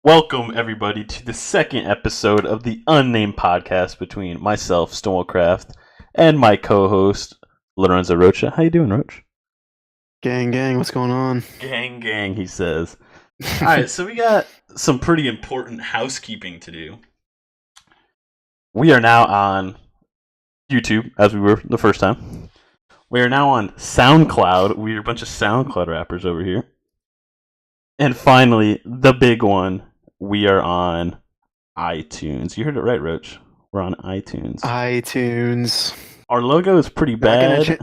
Welcome, everybody, to the second episode of the unnamed podcast between myself, Stonewall Craft, and my co-host, Lorenzo Rocha. How you doing, Roach? Gang, what's going on? Gang, he says. All right, so we got some pretty important housekeeping to do. We are now on YouTube, as we were the first time. We are now on SoundCloud. We are a bunch of SoundCloud rappers over here. And finally, the big one, we are on iTunes. You heard it right, Roach. We're on iTunes. iTunes. Our logo is pretty bad.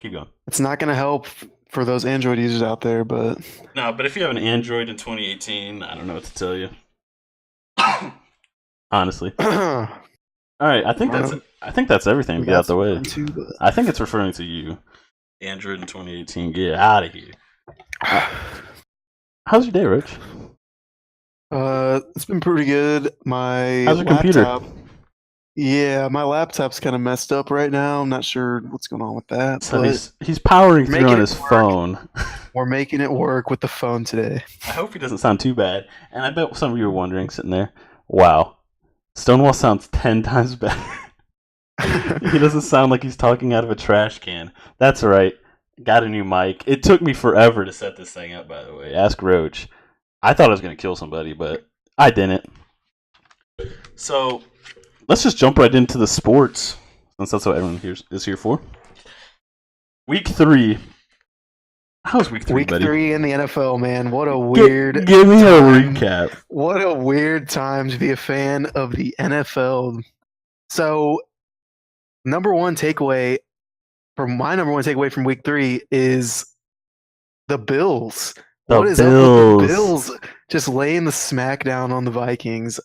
Keep going. It's not going to help for those Android users out there, but... No, but if you have an Android in 2018, I don't know what to tell you. Honestly. All right, I think that's everything to get out the way. I think it's referring to you. Android in 2018, get out of here. How's your day, Rich? It's been pretty good. How's your computer? Yeah, my laptop's kind of messed up right now. I'm not sure what's going on with that. So he's powering through on his phone. We're making it work with the phone today. I hope he doesn't sound too bad. And I bet some of you are wondering, sitting there, wow, Stonewall sounds 10 times better. He doesn't sound like he's talking out of a trash can. That's right. Got a new mic. It took me forever to set this thing up, by the way. Ask Roach. I thought I was going to kill somebody, but I didn't. So, let's just jump right into the sports, since that's what everyone here is here for. Week 3. How's week 3, buddy? Week 3 in the NFL, man. What a weird Give me a recap. What a weird time to be a fan of the NFL. So, my number one takeaway from week 3 is the Bills. What is up with the Bills just laying the smackdown on the Vikings?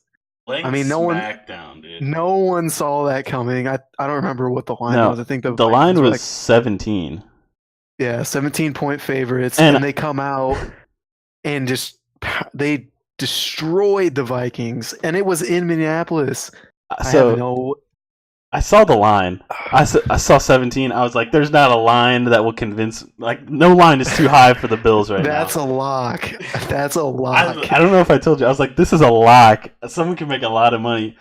No one saw that coming. I don't remember what the line was. I think the line was 17. Yeah, 17-point favorites, and they come out and they destroyed the Vikings, and it was in Minneapolis. I saw the line. I saw 17. I was like, there's not a line that will convince... Like, no line is too high for the Bills right That's now. A lock. That's a lock. I don't know if I told you. I was like, this is a lock. Someone can make a lot of money.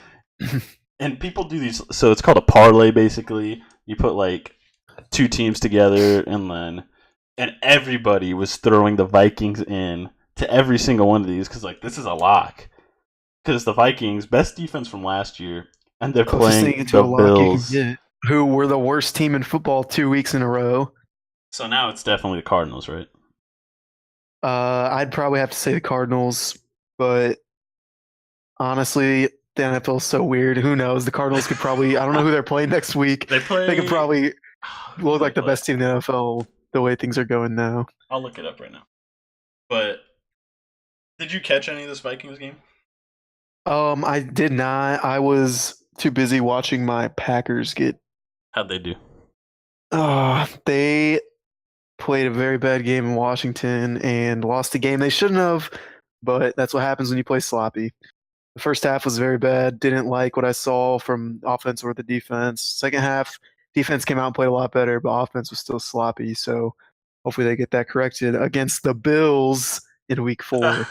And people do these... So it's called a parlay, basically. You put, like, 2 teams together, and everybody was throwing the Vikings in to every single one of these, because, like, this is a lock. Because the Vikings, best defense from last year... And they're playing the Bills, who were the worst team in football 2 weeks in a row. So now it's definitely the Cardinals, right? I'd probably have to say the Cardinals, but honestly, the NFL is so weird. Who knows? The Cardinals could probably... I don't know who they're playing next week. They could probably look like the best team in the NFL the way things are going now. I'll look it up right now. But did you catch any of this Vikings game? I did not. I was too busy watching my Packers get... How'd they do? They played a very bad game in Washington and lost a game they shouldn't have, but that's what happens when you play sloppy. The first half was very bad. Didn't like what I saw from offense or the defense. Second half, defense came out and played a lot better, but offense was still sloppy, so hopefully they get that corrected against the Bills in week 4.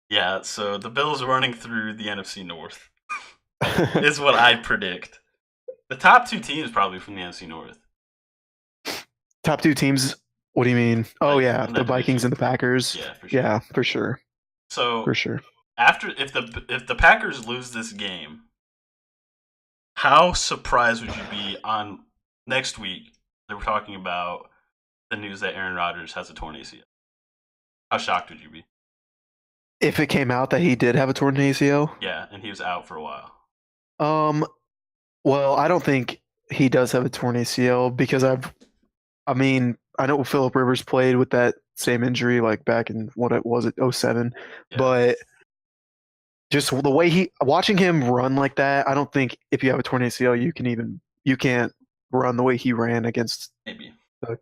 Yeah, so the Bills are running through the NFC North is what I predict. The top 2 teams probably from the NFC North. Top 2 teams? What do you mean? Oh, yeah, the Vikings and the Packers. Yeah, for sure. Yeah, for sure. So for sure. If the Packers lose this game, how surprised would you be on next week? They were talking about the news that Aaron Rodgers has a torn ACL. How shocked would you be? If it came out that he did have a torn ACL? Yeah, and he was out for a while. Well, I don't think he does have a torn ACL because I know Phillip Rivers played with that same injury like back in what was it, 07, but just the way watching him run like that, I don't think if you have a torn ACL you can't run the way he ran against maybe the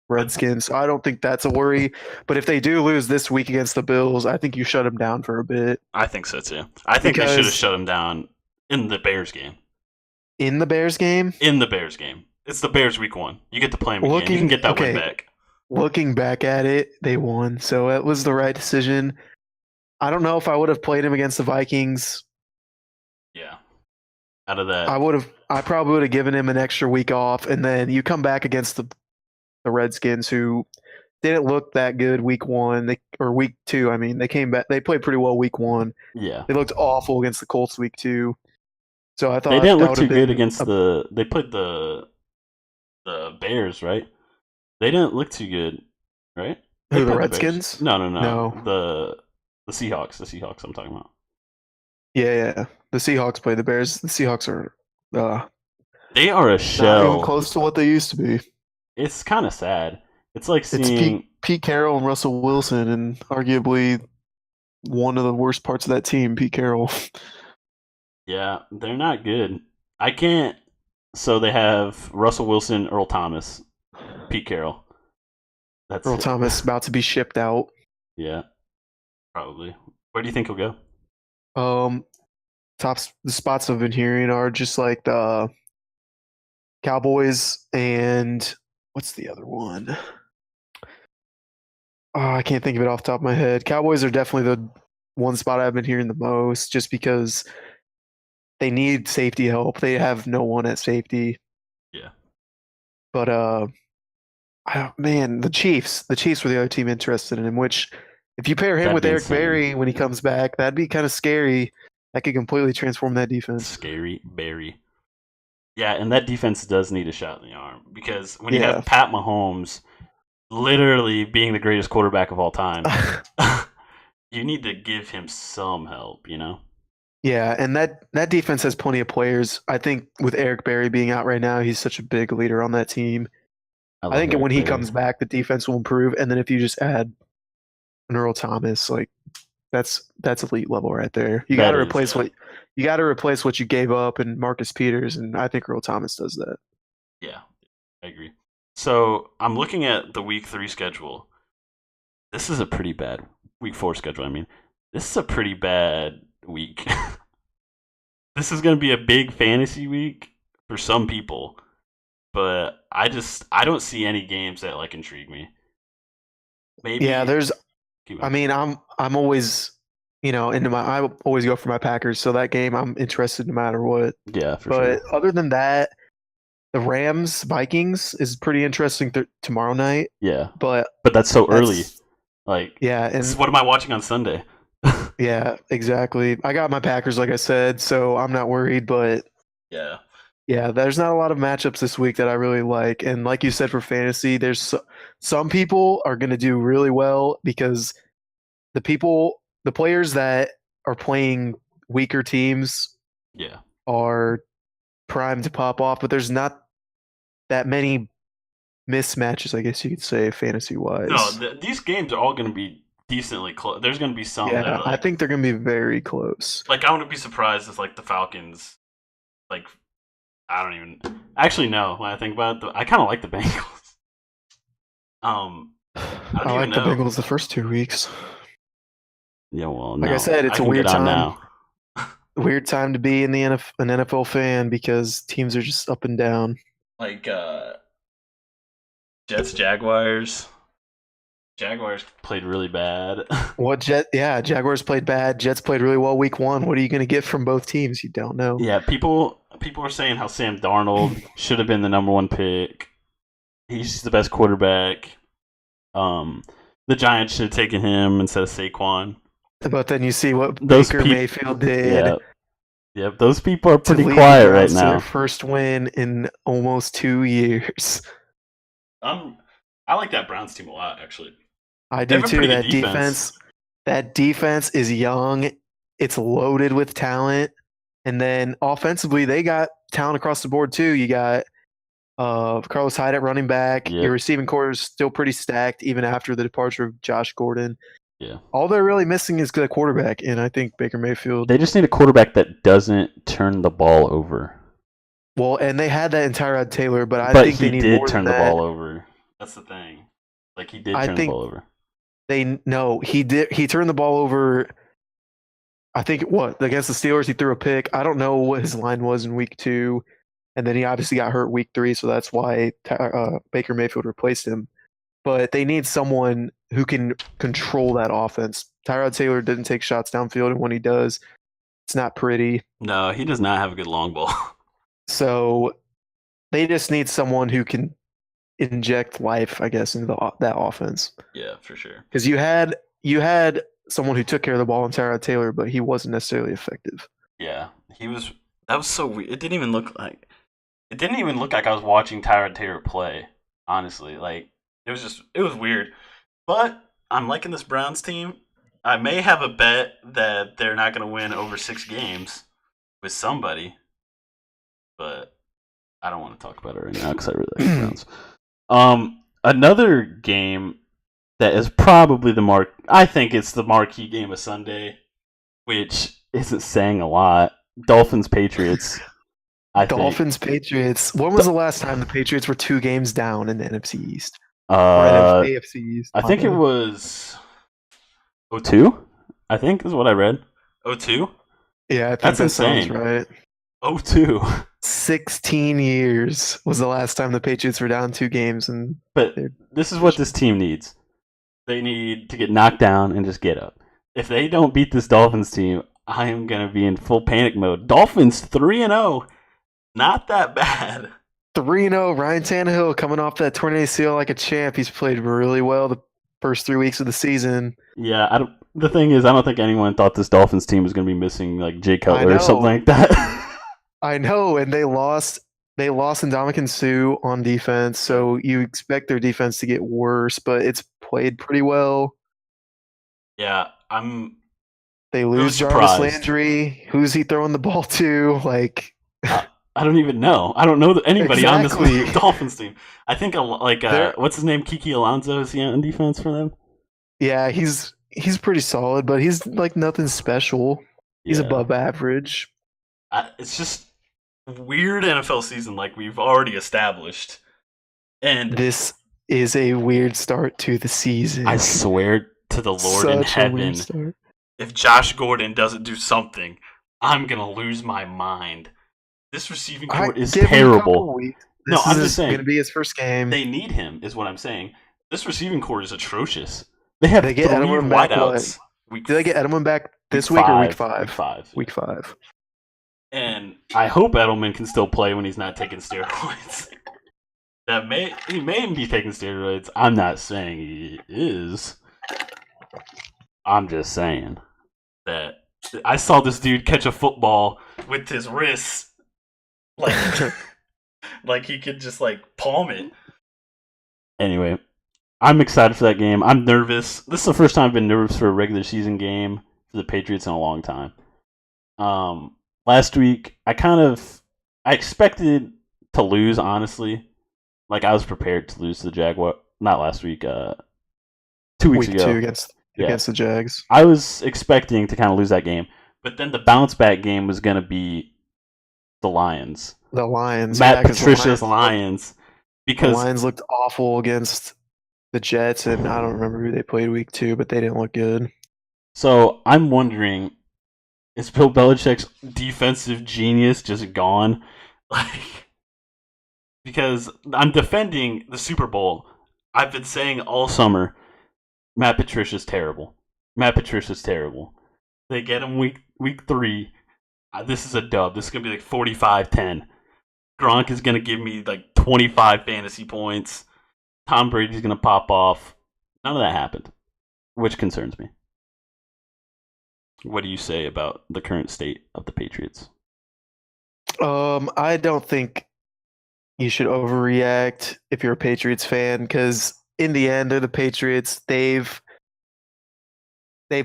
Redskins. So I don't think that's a worry. But if they do lose this week against the Bills, I think you shut him down for a bit. I think so too. I think they should have shut him down in the Bears game. In the Bears game? In the Bears game. It's the Bears week 1. You get to play him again. You can get that win back. Looking back at it, they won. So it was the right decision. I don't know if I would have played him against the Vikings. Yeah. Out of that. I probably would have given him an extra week off, and then you come back against the Redskins, who didn't look that good week 1, or week 2. I mean, they came back. They played pretty well week 1. Yeah. They looked awful against the Colts week 2. So I They thought didn't that look would too have good been against they played the Bears, right? They didn't look too good, right? They who, the played the Bears. Redskins? No, no, no. No. The Seahawks. The Seahawks I'm talking about. Yeah. The Seahawks play the Bears. The Seahawks are They are a not even shell. close to what they used to be. It's kind of sad. It's like It's seeing Pete Carroll and Russell Wilson, and arguably one of the worst parts of that team, Pete Carroll. yeah, they're not good. I can't. So they have Russell Wilson, Earl Thomas, Pete Carroll. That's Earl it. Thomas about to be shipped out. Yeah, probably. Where do you think he'll go? The spots I've been hearing are just like the Cowboys and what's the other one? Oh, I can't think of it off the top of my head. Cowboys are definitely the one spot I've been hearing the most, just because they need safety help. They have no one at safety. Yeah. But man, the Chiefs were the other team interested in him. Which, if you pair him That'd with be Eric insane. Berry when he comes back, that'd be kind of scary. That could completely transform that defense. Scary Barry. Yeah, and that defense does need a shot in the arm because when you Yeah. have Pat Mahomes literally being the greatest quarterback of all time, you need to give him some help, you know? Yeah, and that defense has plenty of players. I think with Eric Berry being out right now, he's such a big leader on that team. I think Eric when he Berry. comes back, the defense will improve. And then if you just add an Earl Thomas, like that's elite level right there. You got to replace what you gave up in Marcus Peters, and I think Earl Thomas does that. Yeah, I agree. So I'm looking at the week 3 schedule. This is a pretty bad week 4 schedule. I mean, this is a pretty bad week. This is going to be a big fantasy week for some people, but I don't see any games that like intrigue me. Maybe. Yeah, I mean, I'm always, I always go for my Packers, so that game I'm interested no matter what. Yeah, for But sure. other than that, the Rams Vikings is pretty interesting tomorrow night. Yeah, but that's so early. Like, yeah, and what am I watching on Sunday? yeah, exactly. I got my Packers, like I said, so I'm not worried. But yeah, there's not a lot of matchups this week that I really like. And like you said, for fantasy, there's some people are going to do really well because the players that are playing weaker teams, yeah, are primed to pop off. But there's not that many mismatches, I guess you could say, fantasy wise. No, these games are all going to be decently close. There's going to be some. Yeah, that are, like, I think they're going to be very close. Like, I wouldn't be surprised if like the Falcons, like, I don't even actually know when I think about it. I kind of like the Bengals. I like the Bengals the first 2 weeks. Yeah, well, like I said, it's a weird time. Now. Weird time to be in an NFL fan because teams are just up and down. Like Jets, Jaguars. Jaguars played really bad. Jaguars played bad. Jets played really well week 1. What are you going to get from both teams? You don't know. Yeah, people are saying how Sam Darnold should have been the number 1 pick. He's the best quarterback. The Giants should have taken him instead of Saquon. But then you see what Baker Mayfield did. Yeah, those people are pretty quiet right now. Their first win in almost 2 years. I like that Browns team a lot, actually. I do too. That defense is young. It's loaded with talent. And then offensively, they got talent across the board too. You got Carlos Hyde at running back. Yep. Your receiving core is still pretty stacked even after the departure of Josh Gordon. Yeah. All they're really missing is a quarterback, and I think Baker Mayfield. They just need a quarterback that doesn't turn the ball over. Well, and they had that in Tyrod Taylor, but I think they need more than that. He did turn the ball over. That's the thing. Like, he did turn the ball over. He did. He turned the ball over. I think against the Steelers, he threw a pick. I don't know what his line was in week 2, and then he obviously got hurt week 3, so that's why Baker Mayfield replaced him. but they need someone who can control that offense. Tyrod Taylor didn't take shots downfield, and when he does, it's not pretty. No, he does not have a good long ball. So they just need someone who can inject life, I guess, into that offense. Yeah, for sure. Because you had someone who took care of the ball in Tyrod Taylor, but he wasn't necessarily effective. Yeah, he was. That was so weird. It didn't even look like. It didn't even look like I was watching Tyrod Taylor play. Honestly, like it was just. It was weird. But I'm liking this Browns team. I may have a bet that they're not going to win over 6 games with somebody, but I don't want to talk about it right now because I really like the Browns. Another game that is probably I think it's the marquee game of Sunday, which isn't saying a lot. Dolphins Patriots. Dolphins Patriots. When was the last time the Patriots were 2 games down in the NFC East? Or AFC East? I think it was 02. I think is what I read. 02. Yeah, I think that's insane. Sounds right. 02. 16 years was the last time the Patriots were down 2 games, but this is what this team needs. They need to get knocked down and just get up. If they don't beat this Dolphins team, I am going to be in full panic mode. Dolphins 3-0. Not that bad. 3-0. Ryan Tannehill coming off that torn ACL like a champ. He's played really well the first 3 weeks of the season. Yeah, the thing is, I don't think anyone thought this Dolphins team was going to be missing like Jay Cutler or something like that. I know, and they lost Ndamukong Suh on defense, so you expect their defense to get worse, but it's played pretty well. Yeah, They lose Jarvis Landry. Who's he throwing the ball to? Like, I don't even know. I don't know anybody on this Dolphins team. I think what's his name? Kiki Alonso, is he on defense for them? Yeah, he's pretty solid, but he's like nothing special. He's above average. It's just weird NFL season, like we've already established. And this is a weird start to the season. I swear to the Lord in heaven, if Josh Gordon doesn't do something, I'm gonna lose my mind. This receiving core is terrible. No, I'm just saying. Going to be his first game. They need him, is what I'm saying. This receiving core is atrocious. They have 3 wideouts. Did they get Edelman back this week or week 5? Week 5. Week 5. And I hope Edelman can still play when he's not taking steroids. He may be taking steroids. I'm not saying he is. I'm just saying that I saw this dude catch a football with his wrists. Like he could just palm it. Anyway, I'm excited for that game. I'm nervous. This is the first time I've been nervous for a regular season game for the Patriots in a long time. Last week I expected to lose, honestly. Like I was prepared to lose to the Jaguar. Not last week. 2 weeks ago. Week 2 against the Jags. I was expecting to kind of lose that game, but then the bounce back game was going to be the Lions. Matt Patricia's Lions. Because the Lions looked awful against the Jets, and I don't remember who they played week 2, but they didn't look good. So I'm wondering, is Bill Belichick's defensive genius just gone? Because I'm defending the Super Bowl. I've been saying all summer, Matt Patricia's terrible. They get him week 3. This is a dub. This is going to be 45-10. Gronk is going to give me 25 fantasy points. Tom Brady's going to pop off. None of that happened, which concerns me. What do you say about the current state of the Patriots? I don't think you should overreact if you're a Patriots fan, because in the end, they're the Patriots. They've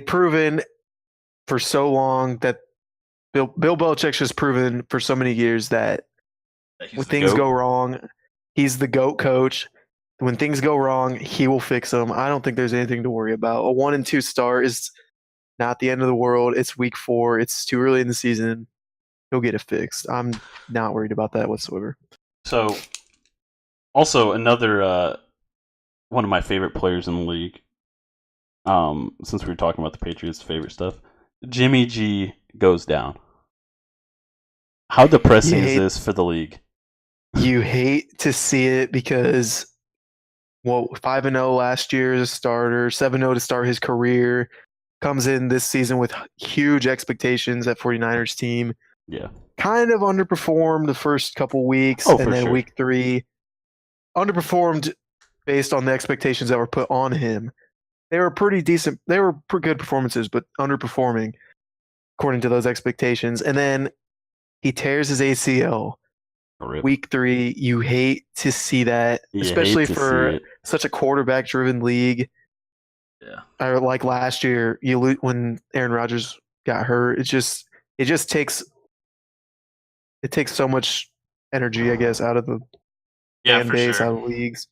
proven for so long that Bill Belichick's just proven for so many years that when things go wrong, he's the GOAT coach. When things go wrong, he will fix them. I don't think there's anything to worry about. A 1-2 start is not the end of the world. It's week 4. It's too early in the season. He'll get it fixed. I'm not worried about that whatsoever. So, also another one of my favorite players in the league. Since we were talking about the Patriots' favorite stuff, Jimmy G goes down. How depressing is this for the league? You hate to see it because 5-0 last year as a starter, 7-0 to start his career. Comes in this season with huge expectations at 49ers team. Yeah. Kind of underperformed the first couple weeks, Oh, and for then sure. week 3 underperformed based on the expectations that were put on him. They were pretty decent. They were pretty good performances, but underperforming according to those expectations. And then he tears his ACL Rip. week 3. You hate to see that, You hate especially to see for it. such a quarterback-driven league. Yeah. Or like last year, when Aaron Rodgers got hurt, it just takes so much energy, I guess, out of the Yeah, fan for base, sure. out of the leagues.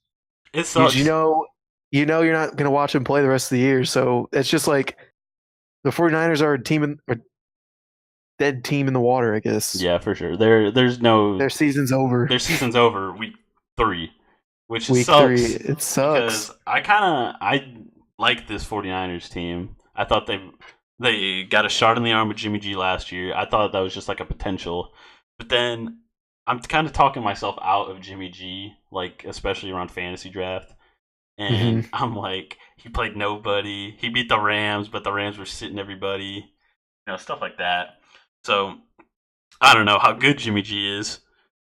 It Because sucks. you're not going to watch him play the rest of the year. So it's just like the 49ers are a dead team in the water, I guess. Yeah, for sure. There's no Their season's over. their season's over week 3, which Week 3, sucks it sucks. because I like this 49ers team. I thought they got a shot in the arm with Jimmy G last year. I thought that was just like a potential. But then I'm kind of talking myself out of Jimmy G, like especially around fantasy draft. Hmm. And I'm like, he played nobody. He beat the Rams, but the Rams were sitting everybody, stuff like that. So I don't know how good Jimmy G is,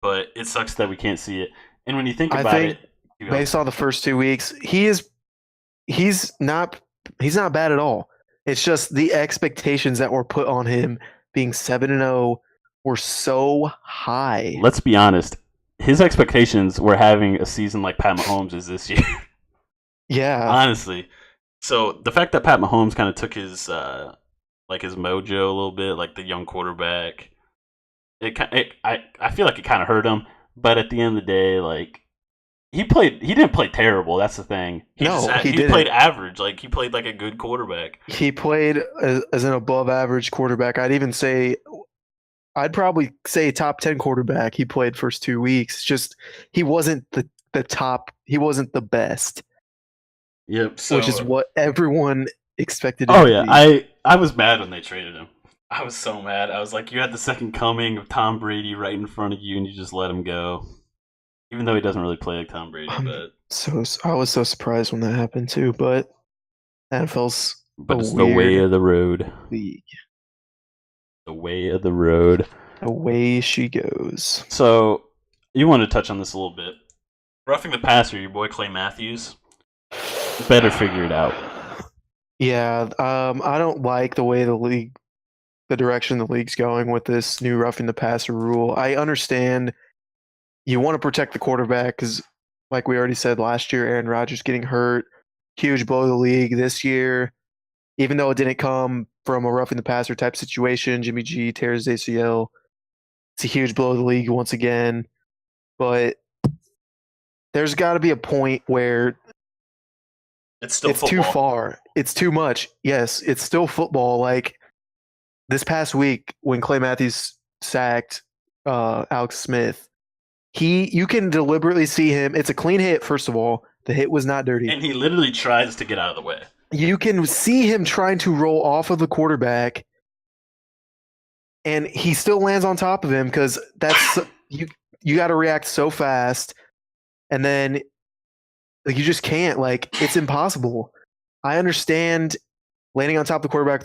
but it sucks that we can't see it. And when you think I about think it, you go. based on the first 2 weeks, he's not bad at all. It's just the expectations that were put on him being 7-0 were so high. Let's be honest. His expectations were having a season like Pat Mahomes is this year. Yeah. Honestly. So the fact that Pat Mahomes kind of took his his mojo a little bit, like the young quarterback, I feel like it kind of hurt him. But at the end of the day, like he didn't play terrible. That's the thing. No, he He played didn't. average. Like he played like a good quarterback. He played as an above average quarterback. I'd probably say top 10 quarterback. He played first 2 weeks. Just he wasn't the top. He wasn't the best, Yep. which is So what everyone expected him oh to yeah, be. I was mad when they traded him. I was so mad. I was like, you had the second coming of Tom Brady right in front of you, and you just let him go. Even though he doesn't really play like Tom Brady, I was so surprised when that happened too. But NFL's a but it's the way weird of the road. league. The way of the road. Away she goes. So you want to touch on this a little bit. Roughing the passer, your boy Clay Matthews better figure it out. Yeah, I don't like the direction the league's going with this new roughing the passer rule. I understand you want to protect the quarterback because, like we already said last year, Aaron Rodgers getting hurt, huge blow to the league this year. Even though it didn't come from a roughing the passer type situation, Jimmy G tears his ACL. It's a huge blow to the league once again. But there's got to be a point where It's still it's too football. far. It's too much. Yes, it's still football. Like this past week when Clay Matthews sacked Alex Smith, you can deliberately see him. It's a clean hit, first of all. The hit was not dirty. And he literally tries to get out of the way. You can see him trying to roll off of the quarterback, and he still lands on top of him because that's you got to react so fast, and then like you just can't. Like it's impossible. I understand landing on top of the quarterback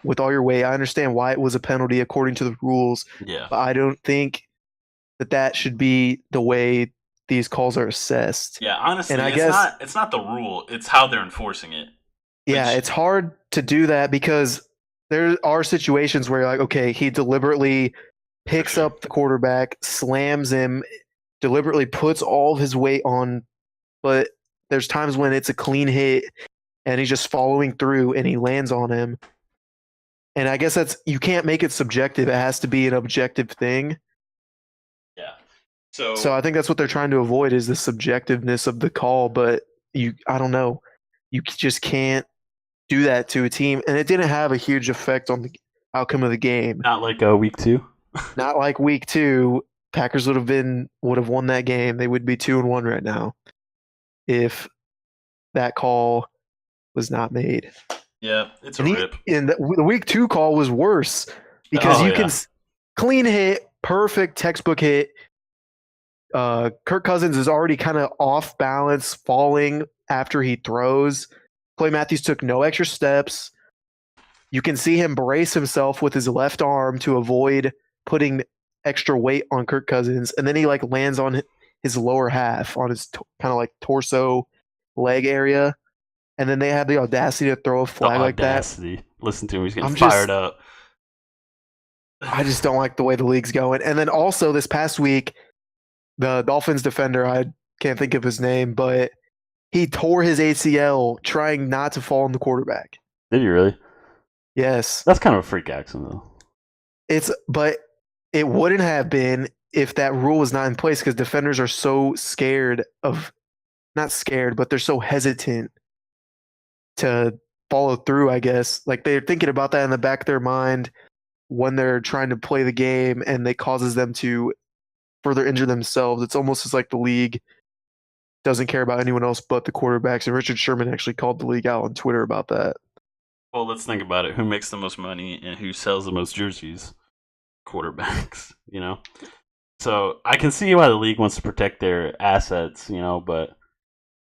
with all your weight. I understand why it was a penalty according to the rules, Yeah. but I don't think that should be the way these calls are assessed. Yeah, honestly, And I guess it's not the rule, it's how they're enforcing it. yeah, Which it's hard to do that because there are situations where you're like, okay, he deliberately picks sure. up the quarterback, slams him, deliberately puts all of his weight on, but there's times when it's a clean hit and he's just following through and he lands on him. And I guess you can't make it subjective. It has to be an objective thing. Yeah. So I think that's what they're trying to avoid is the subjectiveness of the call, but I don't know. You just can't do that to a team, and it didn't have a huge effect on the outcome of the game. not like week 2. Not like week 2, Packers would have won that game. They would be 2-1 right now if that call was not made. Yeah, it's a rip. And the week 2 call was worse because Oh, you yeah. can clean hit, perfect textbook hit. Kirk Cousins is already kind of off balance, falling after he throws. Clay Matthews took no extra steps. You can see him brace himself with his left arm to avoid putting extra weight on Kirk Cousins, and then he like lands on his lower half, on his kind of like torso leg area, and then they have the audacity to throw a The flag like that. audacity. Listen to him. He's getting I'm fired just up. I just don't like the way the league's going. And then also this past week, the Dolphins defender, I can't think of his name, but he tore his ACL trying not to fall on the quarterback. Did you really? Yes. That's kind of a freak accident, though. But it wouldn't have been if that rule was not in place, because defenders are so scared of, not scared, but they're so hesitant to follow through, I guess. Like they're thinking about that in the back of their mind when they're trying to play the game, and it causes them to further injure themselves. It's almost as like the league doesn't care about anyone else but the quarterbacks. And Richard Sherman actually called the league out on Twitter about that. Well, let's think about it. Who makes the most money and who sells the most jerseys? Quarterbacks, you know? So I can see why the league wants to protect their assets, you know, but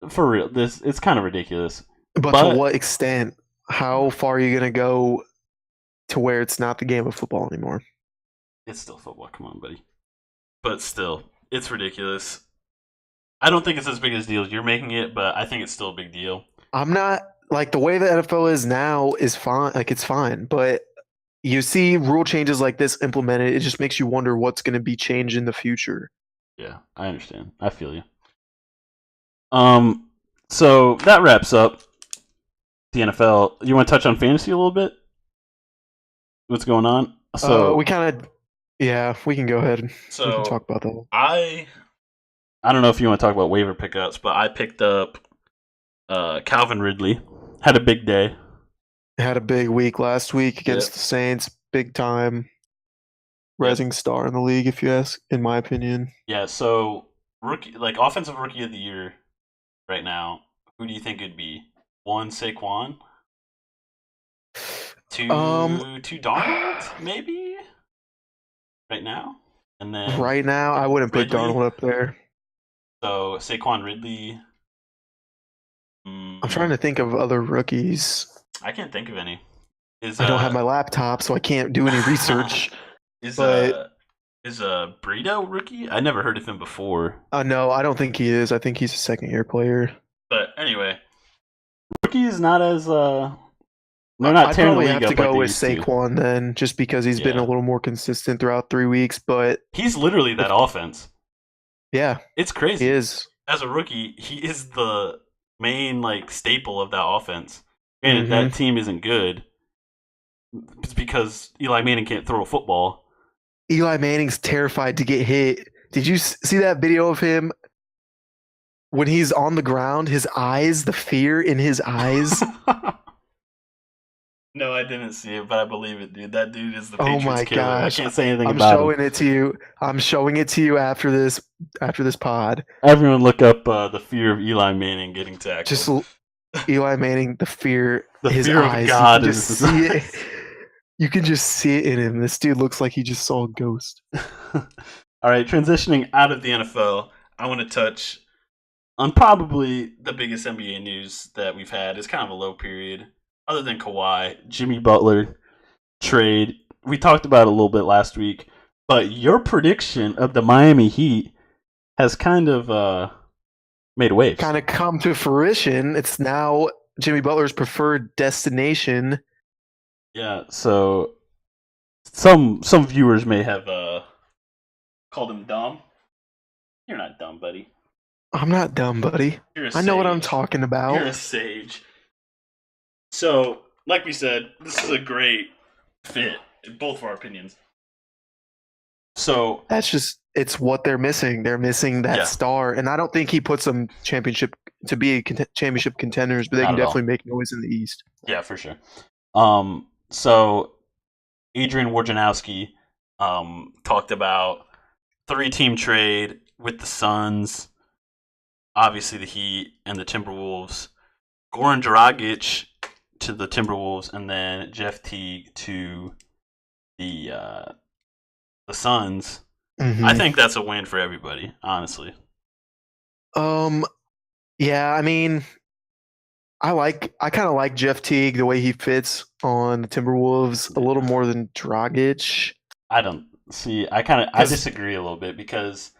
for real, it's kind of ridiculous. But to what extent? How far are you going to go to where it's not the game of football anymore? It's still football. Come on, buddy. But still, it's ridiculous. I don't think it's as big a deal as you're making it, but I think it's still a big deal. I'm not, like, the way the NFL is now is fine. Like, it's fine. But you see rule changes like this implemented, it just makes you wonder what's going to be changed in the future. Yeah, I understand. I feel you. So that wraps up the NFL. You want to touch on fantasy a little bit? What's going on? So we kind of, yeah, we can go ahead. So we can talk about that. I don't know if you want to talk about waiver pickups, but I picked up Calvin Ridley. Had a big day. Had a big week last week against the Saints. Big time. Rising star in the league, if you ask, in my opinion. Yeah, so offensive rookie of the year right now, who do you think it'd be? 1, Saquon? 2, Darnold, maybe? Right now? And then right now, I wouldn't put Darnold up there. So Saquon Ridley. I'm trying to think of other rookies. I can't think of any. I don't have my laptop, so I can't do any research. Is a Breida rookie? I never heard of him before. No, I don't think he is. I think he's a second-year player. But anyway, rookie is not as they're not tearing the league up. I'd probably have to go with Saquon then, just because he's been a little more consistent throughout 3 weeks. But he's literally that offense. Yeah, it's crazy. He is. As a rookie, he is the main staple of that offense. And that team isn't good. It's because Eli Manning can't throw a football. Eli Manning's terrified to get hit. Did you see that video of him when he's on the ground? His eyes, the fear in his eyes. No, I didn't see it, but I believe it, dude. That dude is the Patriots killer. Gosh. I can't say anything about it. I'm showing it to you. I'm showing it to you after this pod. Everyone look up the fear of Eli Manning getting tackled. Just Eli Manning, the fear. His fear eyes. Of God is see it. You can just see it in him. This dude looks like he just saw a ghost. All right, transitioning out of the NFL, I want to touch on probably the biggest NBA news that we've had. It's kind of a low period. Other than Kawhi, Jimmy Butler trade. We talked about it a little bit last week, but your prediction of the Miami Heat has kind of made waves. Kind of come to fruition. It's now Jimmy Butler's preferred destination. Yeah, so some viewers may have called him dumb. You're not dumb, buddy. I'm not dumb, buddy. I know what I'm talking about. You're a sage. So, like we said, this is a great fit in both of our opinions. So it's what they're missing. They're missing that star, and I don't think he puts them championship contenders, but they can definitely make noise in the East. Yeah, for sure. So Adrian Wojnarowski talked about 3-team trade with the Suns, obviously the Heat and the Timberwolves. Goran Dragic to the Timberwolves, and then Jeff Teague to the Suns. I Hmm. think that's a win for everybody, honestly. Um, yeah, I mean, I kind of like Jeff Teague the way he fits on the Timberwolves a little more than Dragic I don't see. I because disagree a little bit because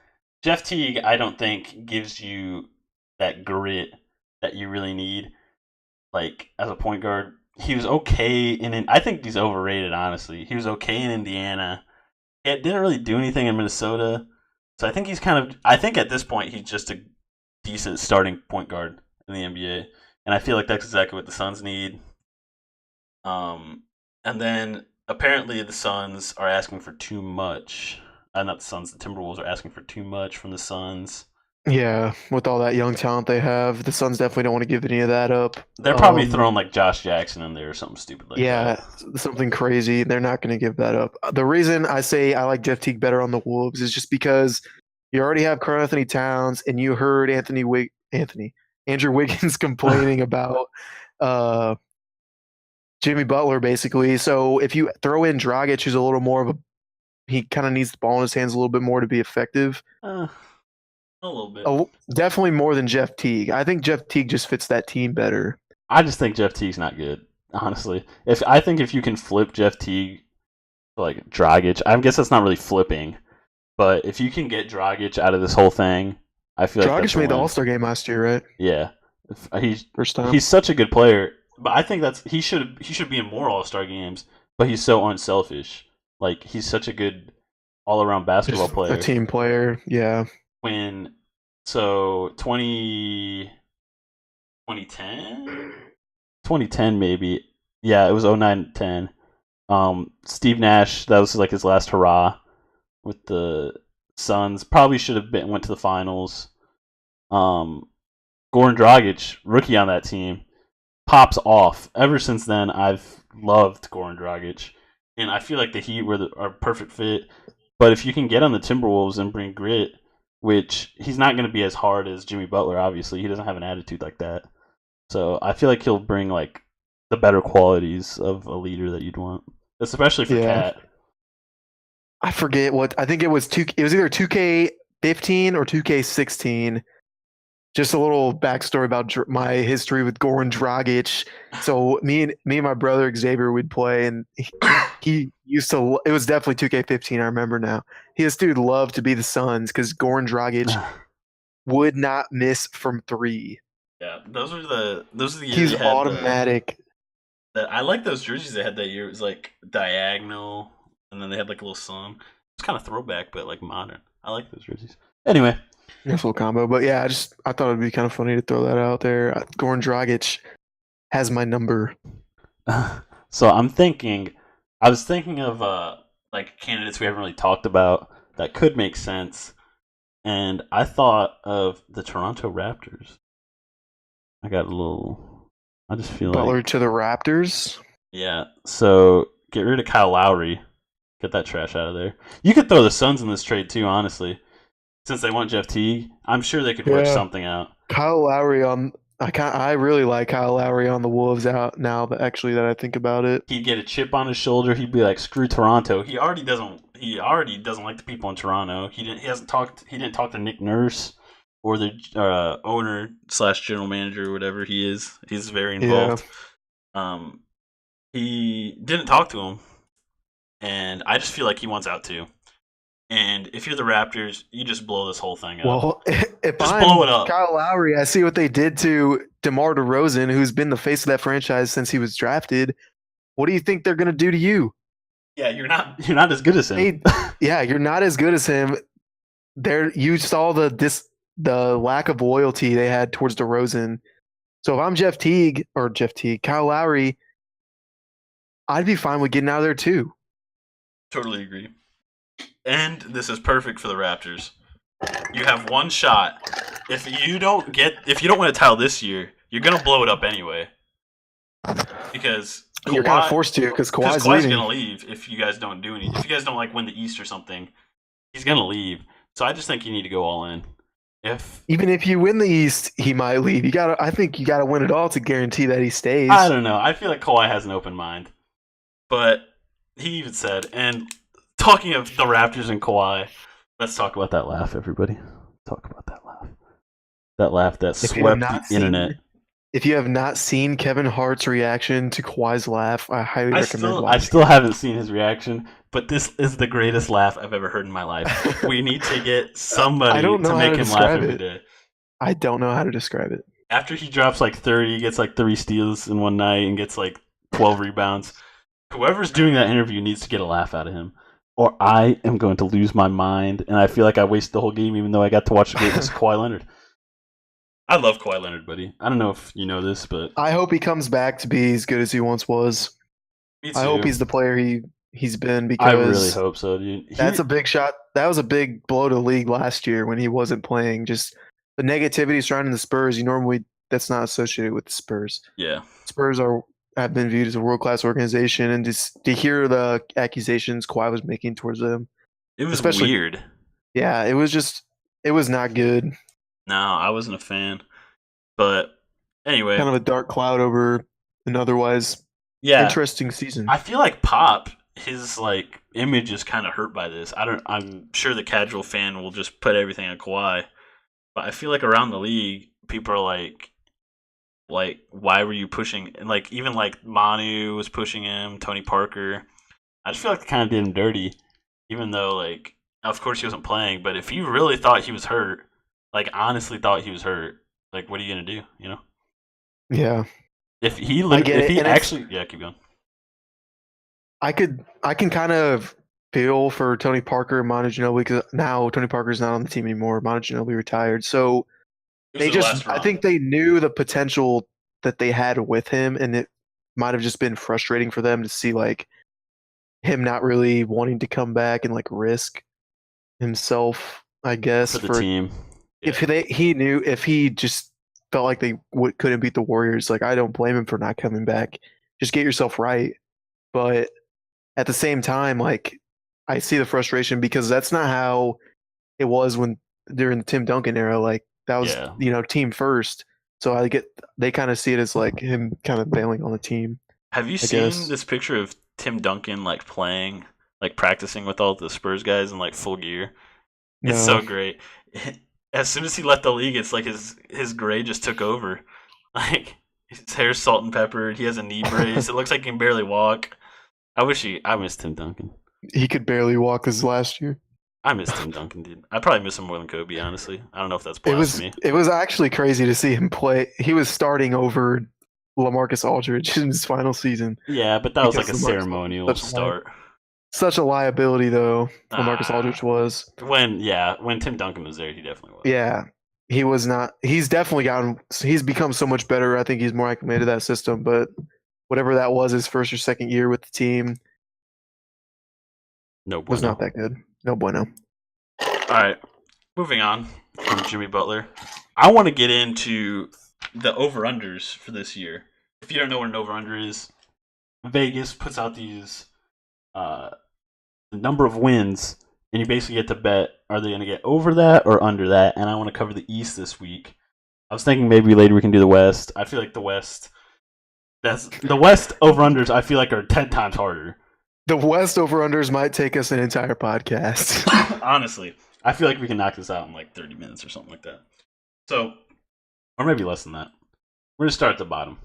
Jeff Teague, I don't think gives you that grit that you really need. Like as a point guard, he was okay I think he's overrated. Honestly, he was okay in Indiana. It didn't really do anything in Minnesota. So I think he's kind of. I think at this point he's just a decent starting point guard in the NBA, and I feel like that's exactly what the Suns need. Um, and then apparently the Suns are asking for too much. Not the Suns. The Timberwolves are asking for too much from the Suns. yeah, with all that young talent they have, the Suns definitely don't want to give any of that up. They're probably throwing like Josh Jackson in there or something stupid like that. Yeah, something crazy. They're not going to give that up. The reason I say I like Jeff Teague better on the Wolves is just because you already have Karl Anthony Towns, and you heard Andrew Wiggins complaining about uh, Jimmy Butler basically. So if you throw in Dragic, who's a little more of a he kind of needs the ball in his hands a little bit more to be effective. Uh, a little bit. Definitely more than Jeff Teague. I think Jeff Teague just fits that team better. I just think Jeff Teague's not good. Honestly, if you can flip Jeff Teague to like Dragic, I guess that's not really flipping. But if you can get Dragic out of this whole thing, I feel like that's Dragic a made the win. All Star game last year, right? Yeah, First time. he's such a good player, but I think he should be in more All Star games. But he's so unselfish. Like he's such a good all around basketball Just a player. team player. Yeah. When so 2010 2010 maybe, yeah, it was 09-10. Steve Nash, that was like his last hurrah with the Suns. Probably should have went to the finals. Um, Goran Dragic, rookie on that team, pops off. Ever since then, I've loved Goran Dragic, and I feel like the Heat are a perfect fit. But if you can get on the Timberwolves and bring grit, which he's not going to be as hard as Jimmy Butler, obviously, he doesn't have an attitude like that. So I feel like he'll bring like the better qualities of a leader that you'd want, especially for Yeah. Cat. I forget what I think it was it was either 2K15 or 2K16. Just a little backstory about my history with Goran Dragic. So me and my brother Xavier would play, and he used to. It was definitely 2K15. I remember now. This dude loved to be the Suns because Goran Dragic would not miss from three. Yeah, those are the years He's they had automatic. I like those jerseys they had that year. It was like diagonal, and then they had like a little sun. It's kind of throwback, but like modern. I like those jerseys. Anyway, Nice little combo. But yeah, I thought it'd be kind of funny to throw that out there. Goran Dragic has my number. so I was thinking of like candidates we haven't really talked about that could make sense, and I thought of the Toronto Raptors. I got a little. I just feel Butler like to the Raptors. yeah. So get rid of Kyle Lowry. Get that trash out of there. You could throw the Suns in this trade too, honestly. Since they want Jeff Teague, I'm sure they could work something out. Kyle Lowry on. I really like Kyle Lowry on the Wolves out now. That actually, that I think about it, He'd get a chip on his shoulder. He'd be like, "Screw Toronto." He already doesn't. He already doesn't like the people in Toronto. He didn't. He hasn't talked. He didn't talk to Nick Nurse or the owner slash general manager or whatever he is. He's very involved. He didn't talk to him, and I just feel like he wants out too. And if you're the Raptors, you just blow this whole thing up. Well, if just I'm blow it up. Kyle Lowry, I see what they did to DeMar DeRozan, who's been the face of that franchise since he was drafted. What do you think they're going to do to you? Yeah, you're not as good as him. Yeah, you're not as good as him. There, you saw the lack of loyalty they had towards DeRozan. So if I'm Kyle Lowry, I'd be fine with getting out of there too. Totally agree. And this is perfect for the Raptors. You have one shot. If you don't win a title this year, you're gonna blow it up anyway. Because you're kind of forced to, because Kawhi's gonna leave if you guys don't do anything. If you guys don't like win the East or something, he's gonna leave. So I just think you need to go all in. Even if you win the East, he might leave. I think you gotta win it all to guarantee that he stays. I don't know. I feel like Kawhi has an open mind. But he even said, and talking of the Raptors and Kawhi, Let's talk about that laugh, everybody. Talk about that laugh. That laugh that If you have swept the not internet. seen, if you have not seen Kevin Hart's reaction to Kawhi's laugh, I highly recommend I watching still haven't seen his reaction, but this is the greatest laugh I've ever heard in my life. it. We need to get I somebody don't to know how make to him laugh describe every it. day. I don't know how to describe it. After he drops like 30, he gets like 3 steals in one night and gets like 12 rebounds. Whoever's doing that interview needs to get a laugh out of him, or I am going to lose my mind, and I feel like I wasted the whole game, even though I got to watch the greatness of Kawhi Leonard. I love Kawhi Leonard, buddy. I don't know if you know this, but I hope he comes back to be as good as he once was. me too. I hope he's the player he's been I really because hope so, dude. that's a big shot. That was a big blow to the league last year when he wasn't playing. Just the negativity surrounding the Spurs. That's not associated with the Spurs. Yeah. Spurs have been viewed as a world class organization, and just to hear the accusations Kawhi was making towards them, It was especially weird. yeah, it was not good. No, I wasn't a fan. But anyway, Kind of a dark cloud over an otherwise yeah, interesting season. I feel like Pop, his like image is kind of hurt by this. I'm sure the casual fan will just put everything on Kawhi, but I feel like around the league, people are like, why were you pushing? And like even like Manu was pushing him, Tony Parker. I just feel like they kind of did him dirty, even though like of course he wasn't playing. But if you really thought he was hurt, like honestly thought he was hurt, like what are you gonna do? You know, Yeah, if he I get if it, he and actually yeah, keep going. I can kind of feel for Tony Parker and Manu Ginobili because now Tony Parker's not on the team anymore. Manu Ginobili retired, so This is the last I run. think they knew the potential that they had with him, and it might have just been frustrating for them to see like him not really wanting to come back and like risk himself. I guess For the team. if Yeah. if he just felt like they couldn't beat the Warriors, like I don't blame him for not coming back. Just get yourself right, but at the same time, like I see the frustration because that's not how it was when during the Tim Duncan era. Like that was Yeah. team first. So they kind of see it as like him kind of bailing on the team. Have you I seen guess. this picture of Tim Duncan like playing, like practicing with all the Spurs guys in like full gear? It's so No, great. As soon as he left the league, it's like his gray just took over. Like his hair's salt and pepper. He has a knee brace. It looks like he can barely walk. I miss Tim Duncan. he could barely walk this last year. I miss Tim Duncan, dude. I probably miss him more than Kobe, honestly. I don't know if that's It was blasphemy. it was actually crazy to see him play. He was starting over LaMarcus Aldridge in his final season. Yeah, but that was like a Because LaMarcus ceremonial Aldridge was start. such a liability, though. LaMarcus Aldridge was. When Tim Duncan was there, he definitely was. Yeah, he was not. He's definitely gotten. He's become so much better. I think he's more acclimated to that system. But whatever that was, his first or second year with the team No was bueno. not that good. No bueno. All right, moving on from Jimmy Butler. I want to get into the over-unders for this year. If you don't know what an over-under is, Vegas puts out these number of wins, and you basically get to bet, are they going to get over that or under that? And I want to cover the East this week. I was thinking maybe later we can do the West. I feel like the West over-unders I feel like are 10 times harder. The West over-unders might take us an entire podcast. Honestly, I feel like we can knock this out in like 30 minutes or something like that. So, or maybe less than that. We're going to start at the bottom.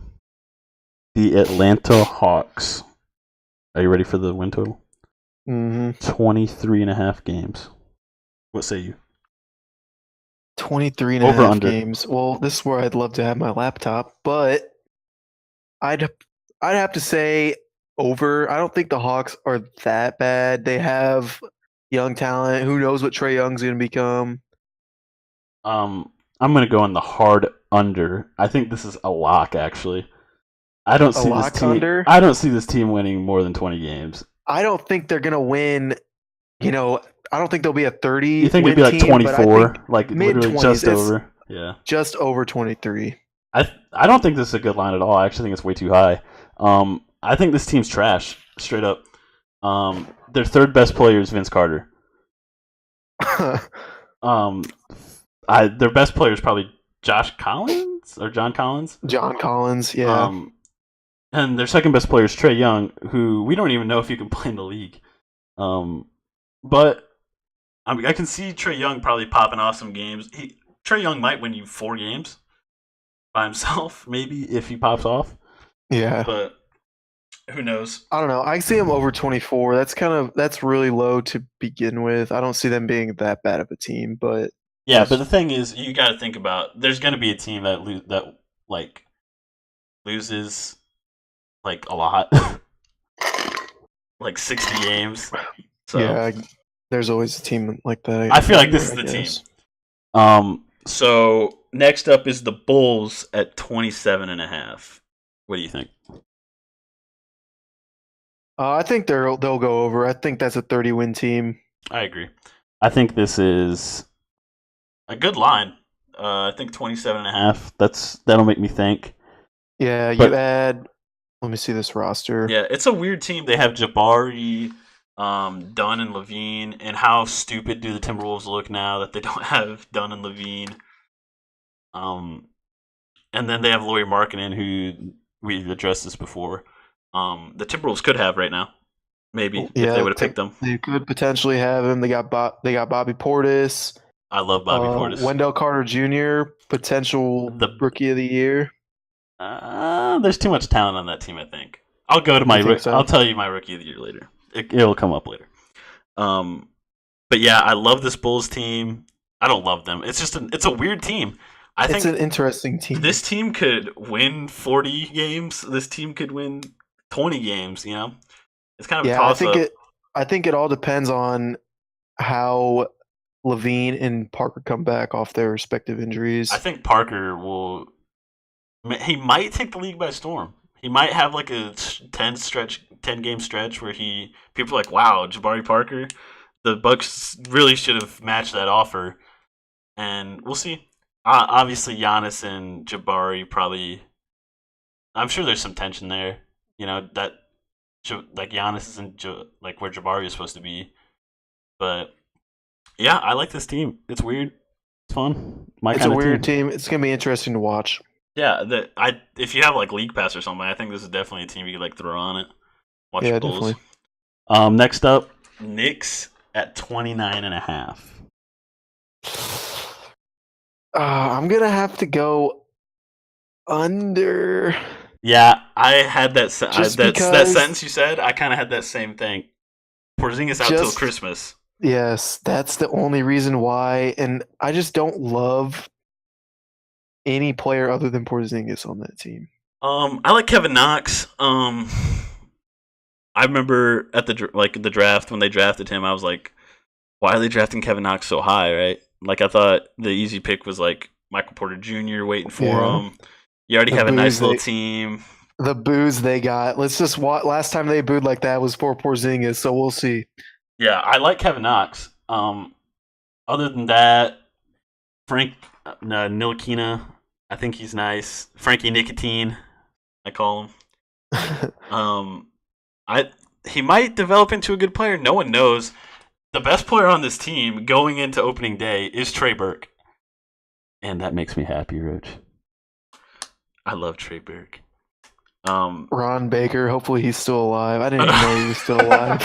The Atlanta Hawks. Are you ready for the win total? 23.5 games. What say you? 23 and a Over, half under. games. Well, this is where I'd love to have my laptop, but I'd have to say over. I don't think the Hawks are that bad. They have young talent. Who knows what Trae Young's going to become? I'm going to go on the hard under. I think this is a lock, actually. I don't see this team. Under? I don't see this team winning more than 20 games. I don't think they're going to win. I don't think they'll be a 30. You think it'd be like 24, like literally just over? Yeah, just over 23. I don't think this is a good line at all. I actually think it's way too high. I think this team's trash, straight up. Their third best player is Vince Carter. Their best player is probably Josh Collins or John Collins. John Collins, yeah. And their second best player is Trae Young, who we don't even know if he can play in the league. But I mean, I can see Trae Young probably popping off some games. Trae Young might win you 4 games by himself, maybe if he pops off. Yeah. But who knows? I don't know. I see them over 24. That's really low to begin with. I don't see them being that bad of a team, but Yeah, but just the thing is, you got to think about. There's going to be a team that like loses like a lot, like 60 games. So yeah, there's always a team like that I feel every like this year, is I the team. guess. So next up is the Bulls at 27.5. What do you think? I think they'll go over. I think that's a 30-win team. I agree. I think this is a good line. I think 27.5. That'll make me think. Yeah, you But add. Let me see this roster. yeah, it's a weird team. They have Jabari, Dunn, and Levine. And how stupid do the Timberwolves look now that they don't have Dunn and Levine? Um, and then they have Lauri Markkinen, who we've addressed this before. The Timberwolves could have right now, maybe if they Yeah, would have picked them. they could potentially have him. They got Bobby Portis, I love Bobby Portis. Wendell Carter Jr., potential The rookie of the year. There's too much talent on that team. I think I'll go to You think I'll so? tell you my rookie of the year later. It'll come up later. Um, but yeah, I love this Bulls team. I don't love them. It's a weird team. I It's think an interesting team. this team could win 40 games. This team could win 20 games. It's kind of a Yeah, toss up. I think it all depends on how Levine and Parker come back off their respective injuries. I think Parker will. He might take the league by storm. He might have like a 10 game stretch where people are like, wow, Jabari Parker. The Bucks really should have matched that offer, and we'll see. Obviously, Giannis and Jabari probably. I'm sure there's some tension there. That like Giannis isn't like where Jabari is supposed to be, but yeah, I like this team. It's weird. It's fun. My It's a kind of weird team. team. It's gonna be interesting to watch. Yeah, if you have like League Pass or something, I think this is definitely a team you could like throw on it. Watch Yeah, Bulls. definitely. Next up, Knicks at 29.5. I'm gonna have to go under Yeah, I had just that because. sentence you said. I kind of had that same thing. Porzingis out till Just Christmas. yes, that's the only reason why, and I just don't love any player other than Porzingis on that team. I like Kevin Knox. I remember at the draft when they drafted him, I was like, why are they drafting Kevin Knox so high? Right? Like I thought the easy pick was like Michael Porter Jr. waiting for Yeah, him. You already the have a nice booze little they team. the booze they got. Let's just watch. Last time they booed like that was for Porzingis, so we'll see. Yeah, I like Kevin Knox. Other than that, Frank Ntilikina, I think he's nice. Frankie Nicotine, I call him. I He might develop into a good player. No one knows. The best player on this team going into opening day is Trey Burke, and that makes me happy, Rich. I love Trey Burke. Ron Baker. Hopefully he's still alive. I didn't even know he was still alive.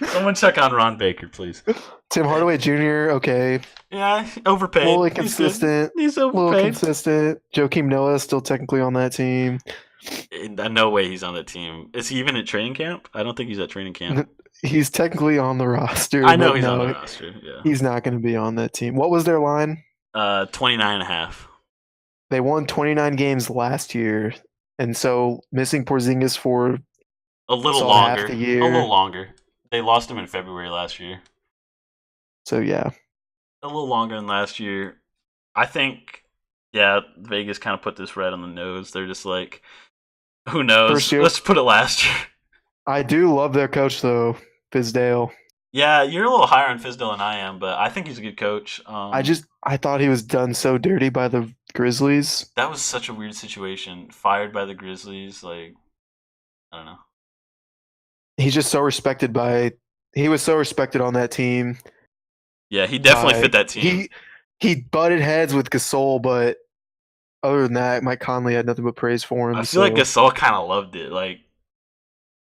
Someone check on Ron Baker, please. Tim Hardaway Jr. Okay, Yeah, overpaid. fully He's good. consistent. He's A little overpaid. consistent. Joakim Noah still technically on that team. No way he's on that team. Is he even at training camp? I don't think he's at training camp. He's technically on the roster. I know but he's on no, the roster. Yeah. he's not going to be on that team. What was their line? 29.5. They won 29 games last year, and so missing Porzingis for A little saw longer. half the A year. little longer. They lost him in February last year. So yeah, A little longer than last year. I think, yeah, Vegas kind of put this red on the nose. They're just like, who knows? First year. Let's put it last year. I do love their coach though, Fizdale. Yeah, you're a little higher on Fizdale than I am, but I think he's a good coach. I thought he was done so dirty by the Grizzlies. That was such a weird situation. Fired by the Grizzlies, like, I don't know. He's just so respected by. He was so respected on that team. Yeah, he definitely fit that team. He butted heads with Gasol, but other than that, Mike Conley had nothing but praise for him. I feel like Gasol kind of loved it. Like,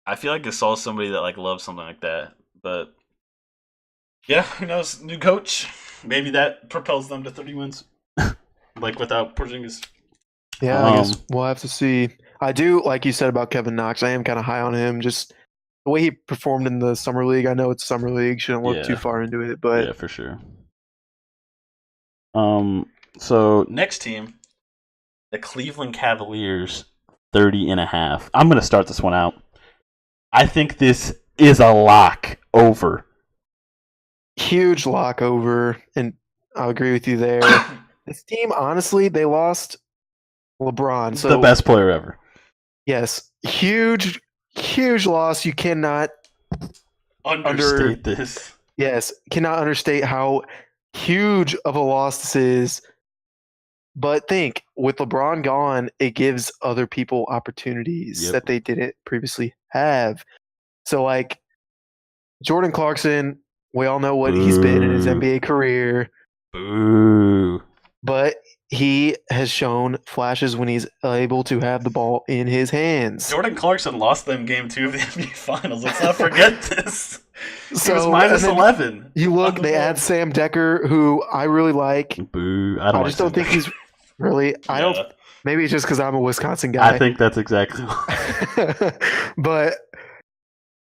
I feel like Gasol's somebody that like loves something like that. But Yeah, who knows? New coach. Maybe that propels them to 30 wins. Like without Porzingis. Yeah, I Um, guess we'll have to see. I do, like you said about Kevin Knox, I am kind of high on him. Just the way he performed in the summer league. I know it's summer league, shouldn't look too yeah, far into it, but yeah, for sure. So next team, the Cleveland Cavaliers, 30.5. I'm gonna start this one out. I think this is a lock over. huge lock over, and I'll agree with you there. This team, honestly, they lost LeBron. The So best player ever. yes, huge, huge loss. You cannot Understate this. yes, cannot understate how huge of a loss this is. But think with LeBron gone, it gives other people opportunities Yep. that they didn't previously have. So like Jordan Clarkson, we all know what he's been in his Boo. NBA career, Boo. but he has shown flashes when he's able to have the ball in his hands. Jordan Clarkson lost them game 2 of the NBA Finals. Let's not forget this. He was So minus and then 11. You look, on the they board. add Sam Decker, who I really like. Boo. I just don't think he's really. I don't. Maybe it's just because I'm a Wisconsin guy. I think that's exactly why. But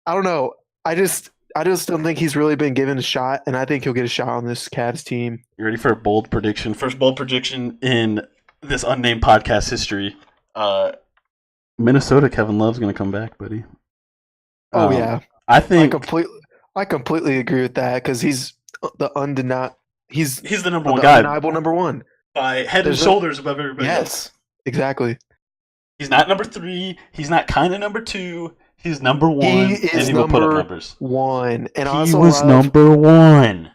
I don't know. I just don't think he's really been given a shot, and I think he'll get a shot on this Cavs team. You ready for a bold prediction? First bold prediction in this unnamed podcast history. Minnesota, Kevin Love's going to come back, buddy. Oh yeah, I think I completely agree with that because he's the He's the number one guy, undeniable number one, by head and shoulders above everybody else. Yes, exactly. He's not number 3. He's not kind of number 2. He's number 1. He is and he will put up numbers. 1, and he was number 1.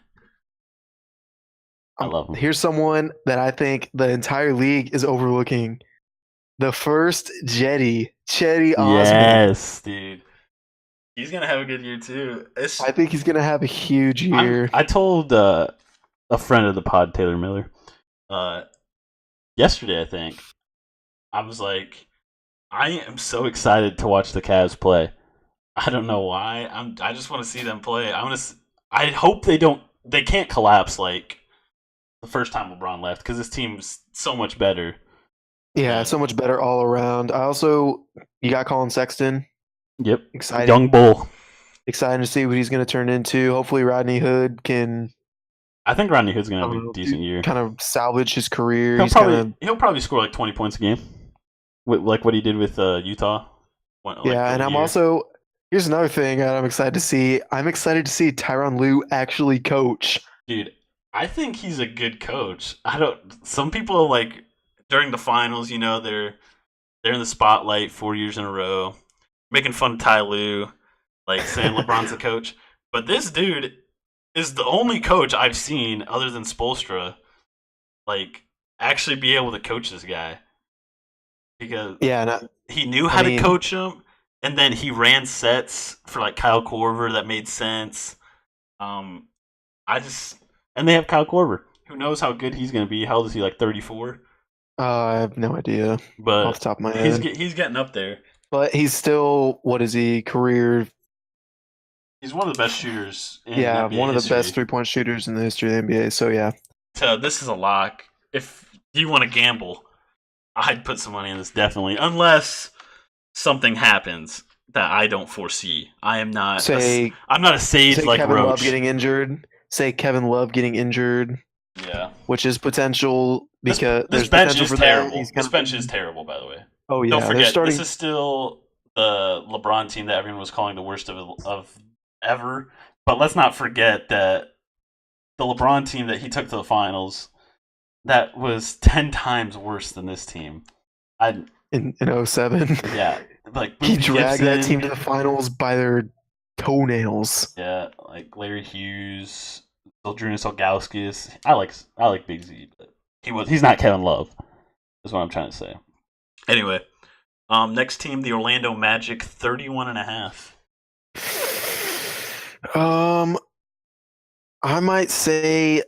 I love him. Here's someone that I think the entire league is overlooking. The first Cedi Osman. Yes, dude. He's going to have a good year, too. I think he's going to have a huge year. I told a friend of the pod, Taylor Miller, yesterday, I think. I was like, I am so excited to watch the Cavs play. I don't know why. I just want to see them play. I hope they can't collapse like the first time LeBron left, because this team's so much better. Yeah, so much better all around. You got Colin Sexton. Yep. Exciting. Young bull. Excited to see what he's going to turn into. Hopefully Rodney Hood can... I think Rodney Hood's going to have a decent year. Kind of salvage his career. He'll probably score like 20 points a game. Like what he did with Utah. And I'm also... Here's another thing that I'm excited to see. I'm excited to see Tyronn Lue actually coach. Dude, I think he's a good coach. Some people like during the finals, they're in the spotlight 4 years in a row, making fun of Ty Lue, like saying LeBron's the coach. But this dude is the only coach I've seen other than Spoelstra, like, actually be able to coach this guy. Because he knew how to coach him. And then he ran sets for like Kyle Korver that made sense. And they have Kyle Korver. Who knows how good he's going to be? How old is he? Like 34? I have no idea. But off the top of my head, he's getting up there. But he's still, what is he? Career. He's one of the best shooters. In NBA one of history. the best 3-point shooters in the history of the NBA. So yeah. So this is a lock. If you want to gamble, I'd put some money in this definitely, unless something happens that I don't foresee. I'm not a sage like Kevin Roach. Love getting injured. Say Kevin Love getting injured. Yeah. Which is potential because this bench is terrible. This bench is terrible, by the way. Oh yeah. Don't forget, this is still the LeBron team that everyone was calling the worst of ever. But let's not forget that the LeBron team that he took to the finals, that was 10 times worse than this team. In 07. Yeah. Like he dragged that team to the finals by their toenails. Yeah, like Larry Hughes, Zydrunas Ilgauskas. I like Big Z, but he's not Kevin Love. Is what I'm trying to say. Anyway, next team, the Orlando Magic, 31.5. I might say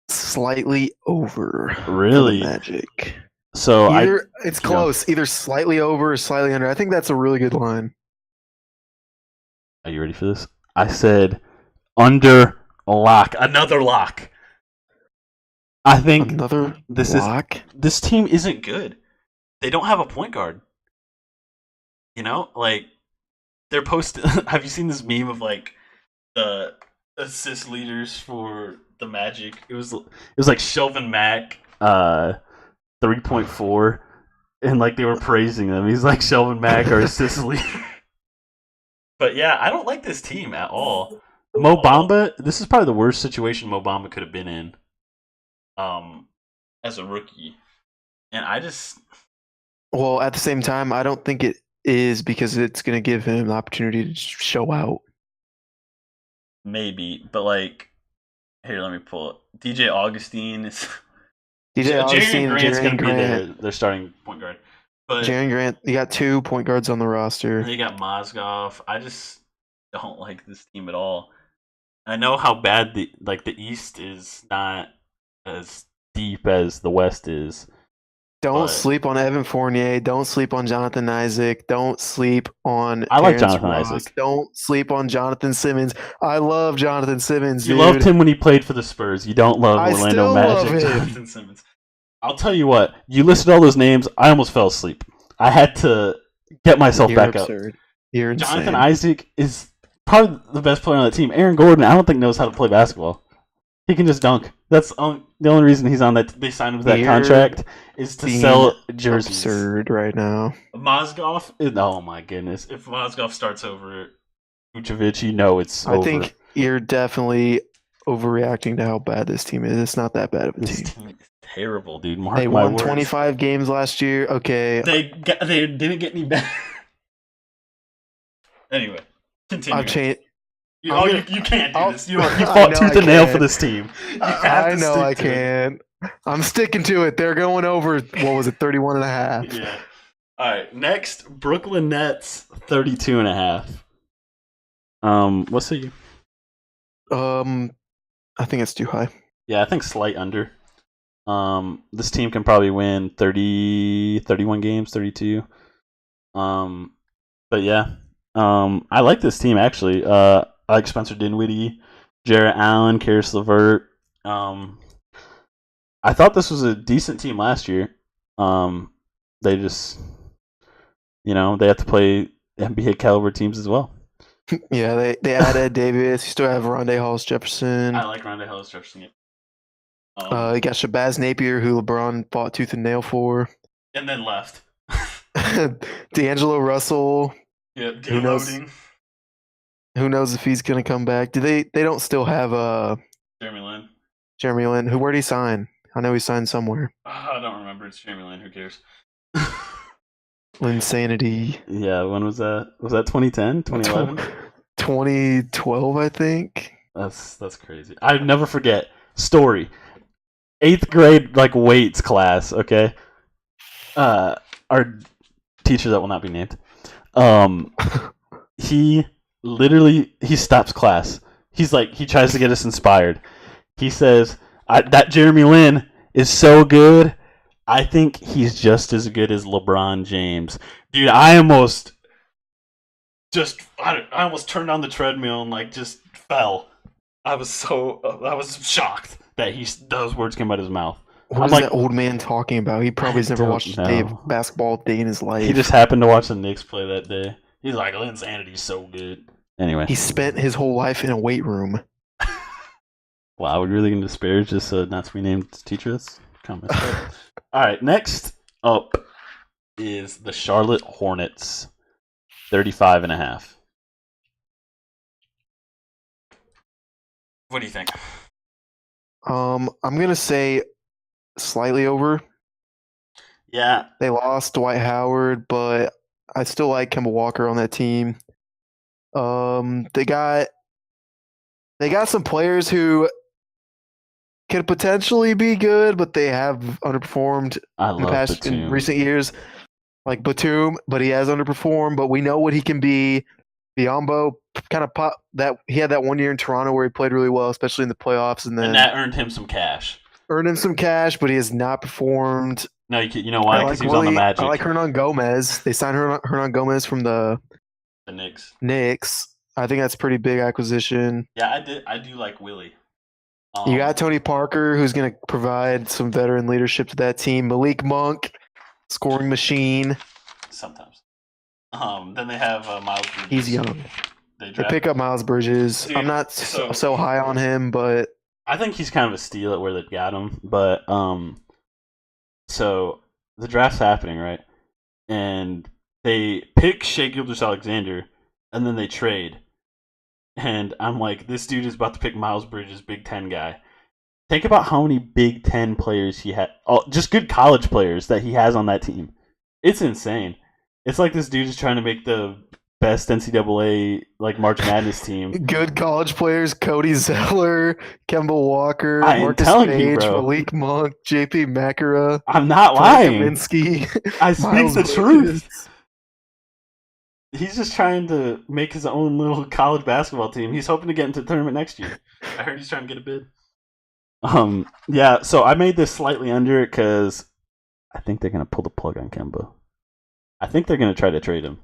slightly over. Really? Magic. So it's close. Either slightly over or slightly under. I think that's a really good line. Are you ready for this? I said under lock. Another lock. I think Another this is lock. this team isn't good. They don't have a point guard. You know, like they're posting. Have you seen this meme of like the assist leaders for the Magic? It was like Shelvin Mack, 3.4, and like they were praising them. He's like Shelvin Mack, our assist leader. But yeah, I don't like this team at all. Mo Bamba, this is probably the worst situation Mo Bamba could have been in, as a rookie, and I just Well, at the same time, I don't think it is because it's going to give him the opportunity to show out. maybe, but like here, let me pull it. DJ Augustine is DJ Jaren Augustine, Grant's Jaren gonna be Grant. their starting point guard, but Jaren Grant, you got 2 point guards on the roster. they got Mozgov. I just don't like this team at all. I know how bad the East is not as deep as the West is. Don't But sleep on Evan Fournier. Don't sleep on Jonathan Isaac. Don't sleep on I like Terrence Jonathan Ross. Isaac. Don't sleep on Jonathan Simmons. I love Jonathan Simmons, You dude. loved him when he played for the Spurs. You don't love I Orlando still love Magic. him. Jonathan Simmons. I'll tell you what. You listed all those names. I almost fell asleep. I had to get myself You're back absurd. You're insane. Jonathan Isaac is probably the best player on the team. Aaron Gordon, I don't think knows how to play basketball. He can just dunk. That's the only reason he's on that. They signed him to that You're contract is to being sell jerseys. Absurd right now. Mozgov, oh my goodness! If Mozgov starts over Vucevic, you know it's I over. think you're definitely overreacting to how bad this team is. It's not that bad of a This team. team is terrible, dude. Mark They my won words. 25 games last year. Okay, They didn't get any better. Anyway, continue. I've changed. You can't do I'll- this. You I fought know tooth I and nail for can't. this team. You have I to know stick I to it. can. I'm sticking to it. They're going over, what was it, 31 and a half. Yeah. All right. Next, Brooklyn Nets 32 and a half. What's the? I think it's too high. Yeah, I think slight under. This team can probably win 30, 31 games, 32. But yeah. I like this team actually. I like Spencer Dinwiddie, Jarrett Allen, Karis LeVert. I thought this was a decent team last year. They just, they have to play NBA caliber teams as well. Yeah, they add Ed Davis. You still have Rondé Hollis Jefferson. I like Rondé Hollis Jefferson. You got Shabazz Napier, who LeBron fought tooth and nail for. And then left. D'Angelo Russell. Yeah, Who knows? deloading. Who knows if he's gonna come back? They don't still have Jeremy Lin. Jeremy Lin? Where'd he sign? I know he signed somewhere. I don't remember. It's Jeremy Lin. Who cares? Linsanity. Yeah, when was that? Was that 2010? 2011? 2012, I think. That's crazy. I never forget. Story. 8th grade weights class, okay? Our teacher that will not be named. He stops class. He tries to get us inspired. He says, that Jeremy Lin is so good. I think he's just as good as LeBron James. Dude, I almost turned on the treadmill and just fell. I was shocked that those words came out of his mouth. What is that old man talking about? He probably has never watched a day of basketball day in his life. He just happened to watch the Knicks play that day. He's like, Linsanity's so good. Anyway. He spent his whole life in a weight room. Wow, we're really going to disparage this not to be named teacher? That's kind of messed up. All right, next up is the Charlotte Hornets, 35 and a half. What do you think? I'm gonna say slightly over. Yeah, They lost Dwight Howard, but I still like Kemba Walker on that team. They got some players who could potentially be good, but they have underperformed in recent years. Like Batum, but he has underperformed. But we know what he can be. Biyombo kind of popped that. He had that 1 year in Toronto where he played really well, especially in the playoffs, and that earned him some cash. But he has not performed. No, you know why? Because he was on the Magic. I like Hernan Gomez. They signed Hernan Gomez from the Knicks. Knicks. I think that's a pretty big acquisition. Yeah, I do like Willie. You got Tony Parker, who's going to provide some veteran leadership to that team. Malik Monk, scoring machine. Sometimes. Then they have Miles Bridges. He's young. They pick up Miles Bridges. Dude, I'm not so high on him, but I think he's kind of a steal at where they've got him. But so the draft's happening, right? And they pick Shea Gilgeous-Alexander, and then they trade. And I'm like, this dude is about to pick Miles Bridges, Big Ten guy. Think about how many Big Ten players he had, just good college players that he has on that team. It's insane. It's like this dude is trying to make the best NCAA like March Madness team. Good college players: Cody Zeller, Kemba Walker, Marcus Page, Malik Monk, JP Makara. I'm not lying. Kaminsky, I speak the truth. He's just trying to make his own little college basketball team. He's hoping to get into the tournament next year. I heard he's trying to get a bid. Yeah. So I made this slightly under it because I think they're gonna pull the plug on Kemba. I think they're gonna try to trade him.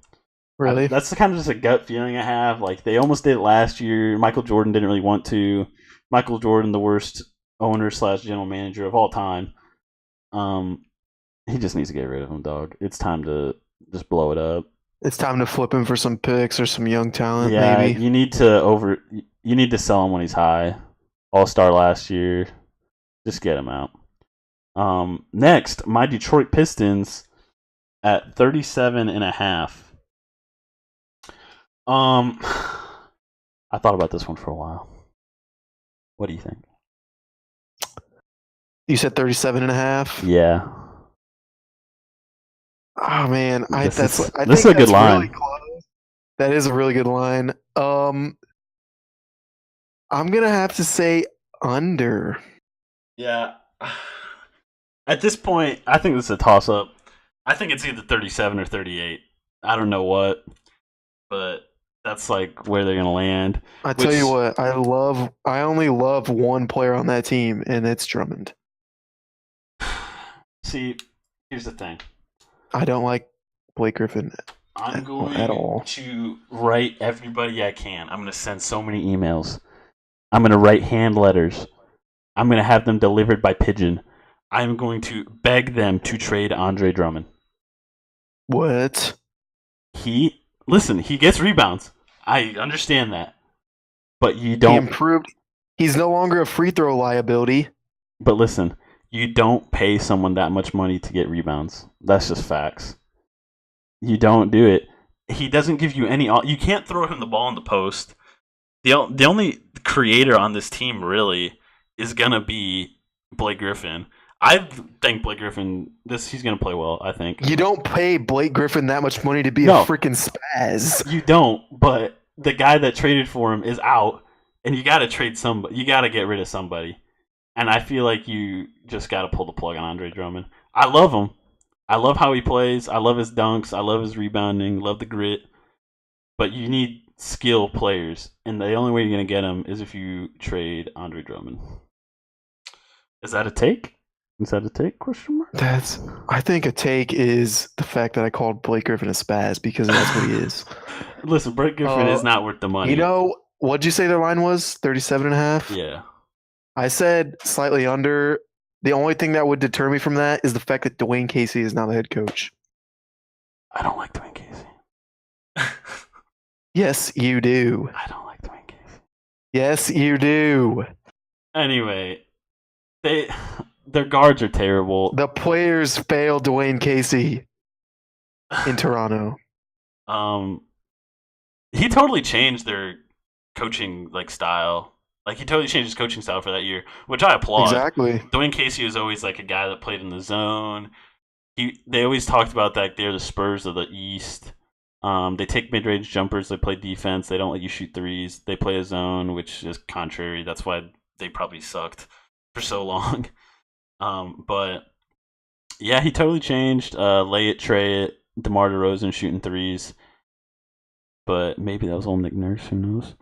Really? That's kind of just a gut feeling I have. Like they almost did it last year. Michael Jordan didn't really want to. Michael Jordan, the worst owner / general manager of all time. He just needs to get rid of him, dog. It's time to just blow it up. It's time to flip him for some picks or some young talent. Yeah, maybe. you need to sell him when he's high. All-star last year. Just get him out. Next, my Detroit Pistons at 37.5. I thought about this one for a while. What do you think? You said 37.5? Yeah. Oh man, this is a good line. Really close. That is a really good line. I'm gonna have to say under. Yeah. At this point, I think this is a toss-up. I think it's either 37 or 38. I don't know what, but that's like where they're gonna land. I tell you what, I only love one player on that team, and it's Drummond. See, here's the thing. I don't like Blake Griffin I'm going at all. to write everybody I can. I'm going to send so many emails. I'm going to write hand letters. I'm going to have them delivered by pigeon. I'm going to beg them to trade Andre Drummond. What? He gets rebounds. I understand that. But you don't... He improved. He's no longer a free throw liability. But listen, you don't pay someone that much money to get rebounds. That's just facts. You don't do it. He doesn't give you any... You can't throw him the ball in the post. The only creator on this team, really, is going to be Blake Griffin. I think Blake Griffin, he's going to play well, I think. You don't pay Blake Griffin that much money to be a freaking spaz. You don't, but the guy that traded for him is out, and you got to trade somebody. You got to get rid of somebody. And I feel like you just got to pull the plug on Andre Drummond. I love him. I love how he plays. I love his dunks. I love his rebounding. Love the grit. But you need skill players, and the only way you're going to get them is if you trade Andre Drummond. Is that a take? Is that a take? Question mark? I think a take is the fact that I called Blake Griffin a spaz because that's what he is. Listen, Blake Griffin is not worth the money. You know, what'd you say their line was? 37.5? Yeah. I said slightly under. The only thing that would deter me from that is the fact that Dwayne Casey is now the head coach. I don't like Dwayne Casey. Yes, you do. I don't like Dwayne Casey. Yes, you do. Anyway, their guards are terrible. The players failed Dwayne Casey in Toronto. He totally changed their coaching style. Like, he totally changed his coaching style for that year, which I applaud. Exactly. Dwayne Casey was always like a guy that played in the zone. They always talked about that they're the Spurs of the East. They take mid-range jumpers. They play defense. They don't let you shoot threes. They play a zone, which is contrary. That's why they probably sucked for so long. But, yeah, he totally changed. Lay it, tray it. DeMar DeRozan shooting threes. But maybe that was old Nick Nurse. Who knows?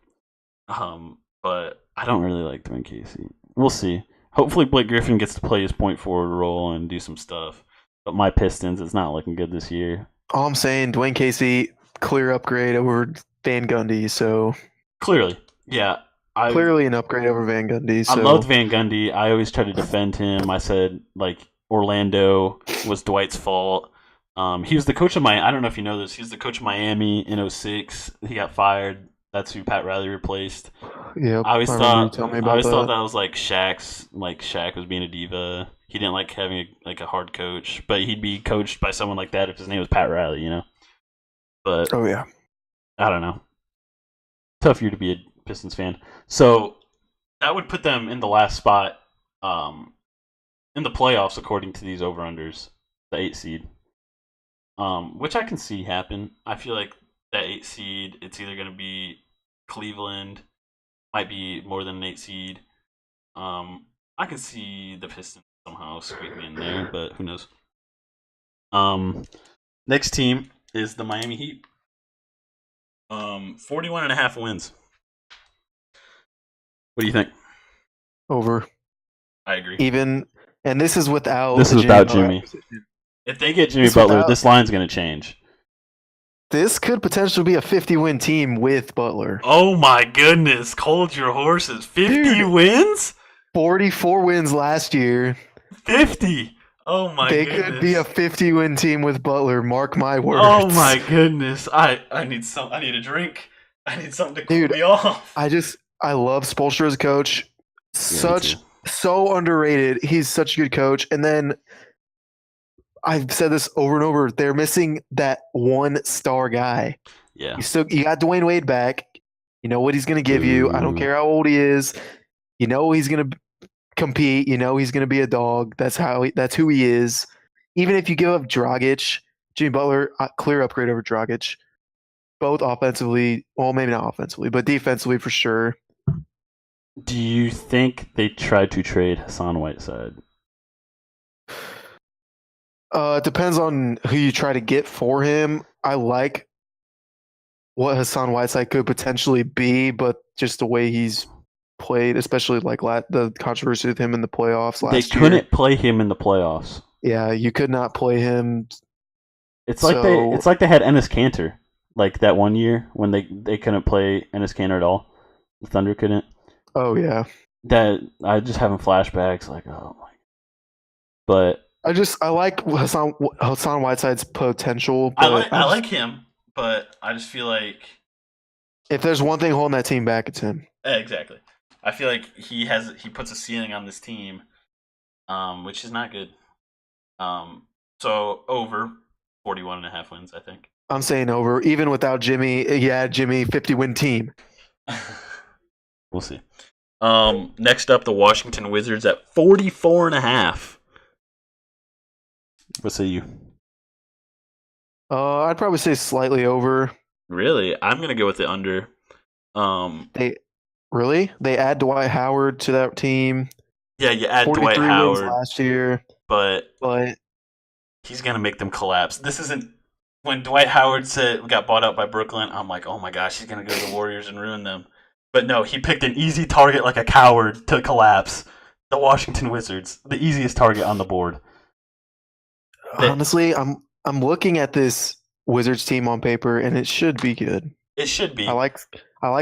But I don't really like Dwayne Casey. We'll see. Hopefully Blake Griffin gets to play his point forward role and do some stuff. But my Pistons, it's not looking good this year. All I'm saying, Dwayne Casey, clear upgrade over Van Gundy, so Clearly, yeah. I clearly an upgrade over Van Gundy. I loved So Van Gundy. I always tried to defend him. I said like Orlando was Dwight's fault. He was the coach of I don't know if you know this. He was the coach of Miami in '06. He got fired. That's who Pat Riley replaced. yep, I always I remember you thought telling me I about always thought that. that was like Shaq was being a diva. He didn't like having a hard coach, but he'd be coached by someone like that if his name was Pat Riley, you know. But Oh yeah. I don't know. Tough year to be a Pistons fan. So that would put them in the last spot in the playoffs according to these over unders, the 8 seed. Which I can see happen. I feel like that 8 seed, it's either going to be Cleveland, might be more than an 8 seed. I can see the Pistons somehow squeaking in there, but who knows? Um, Next team is the Miami Heat. 41.5 wins. What do you think? Over. I agree. Even, and this is without This the is Jimmy without Butler Jimmy. acquisition. If they get Jimmy This Butler, without this line's going to change. this could potentially be a 50-win team with Butler. Oh my goodness. Hold your horses. 50 Dude. wins? 44 wins last year. 50. Oh my They goodness. could be a 50-win team with Butler. Mark my words. Oh my goodness. I need a drink. I need something to cool Dude, me off. I love Spoelstra as a coach. So underrated. He's such a good coach. And then I've said this over and over. They're missing that one star guy. Yeah. You got Dwayne Wade back. You know what he's going to give you. I don't Ooh. care how old he is. You know he's going to compete. You know he's going to be a dog. That's who he is. Even if you give up Dragic, Jimmy Butler, clear upgrade over Dragic. Both offensively, well, maybe not offensively, but defensively for sure. Do you think they tried to trade Hassan Whiteside? It depends on who you try to get for him. I like what Hassan Whiteside could potentially be, but just the way he's played, especially like the controversy with him in the playoffs last year. They couldn't play him in the playoffs. Yeah, you could not play him. It's like they had Enes Kanter like that one year when they couldn't play Enes Kanter at all. The Thunder couldn't. Oh yeah. That I just having flashbacks like oh my. But I like Hassan Whiteside's potential. I But like him, but I just feel like if there's one thing holding that team back, it's him. Exactly. I feel like he puts a ceiling on this team, which is not good. So over 41.5 wins, I think. I'm saying over, even without Jimmy. Yeah, Jimmy, 50-win team. We'll see. Next up, the Washington Wizards at 44.5. What say you? I'd probably say slightly over. Really? I'm gonna go with the under. They add Dwight Howard to that team. Yeah, you add 43 Dwight wins Howard last year, but he's gonna make them collapse. This isn't when Dwight Howard got bought out by Brooklyn. I'm like, oh my gosh, he's gonna go to the Warriors and ruin them. But no, he picked an easy target like a coward to collapse the Washington Wizards, the easiest target on the board. Honestly, I'm looking at this Wizards team on paper, and it should be good. It should be. I like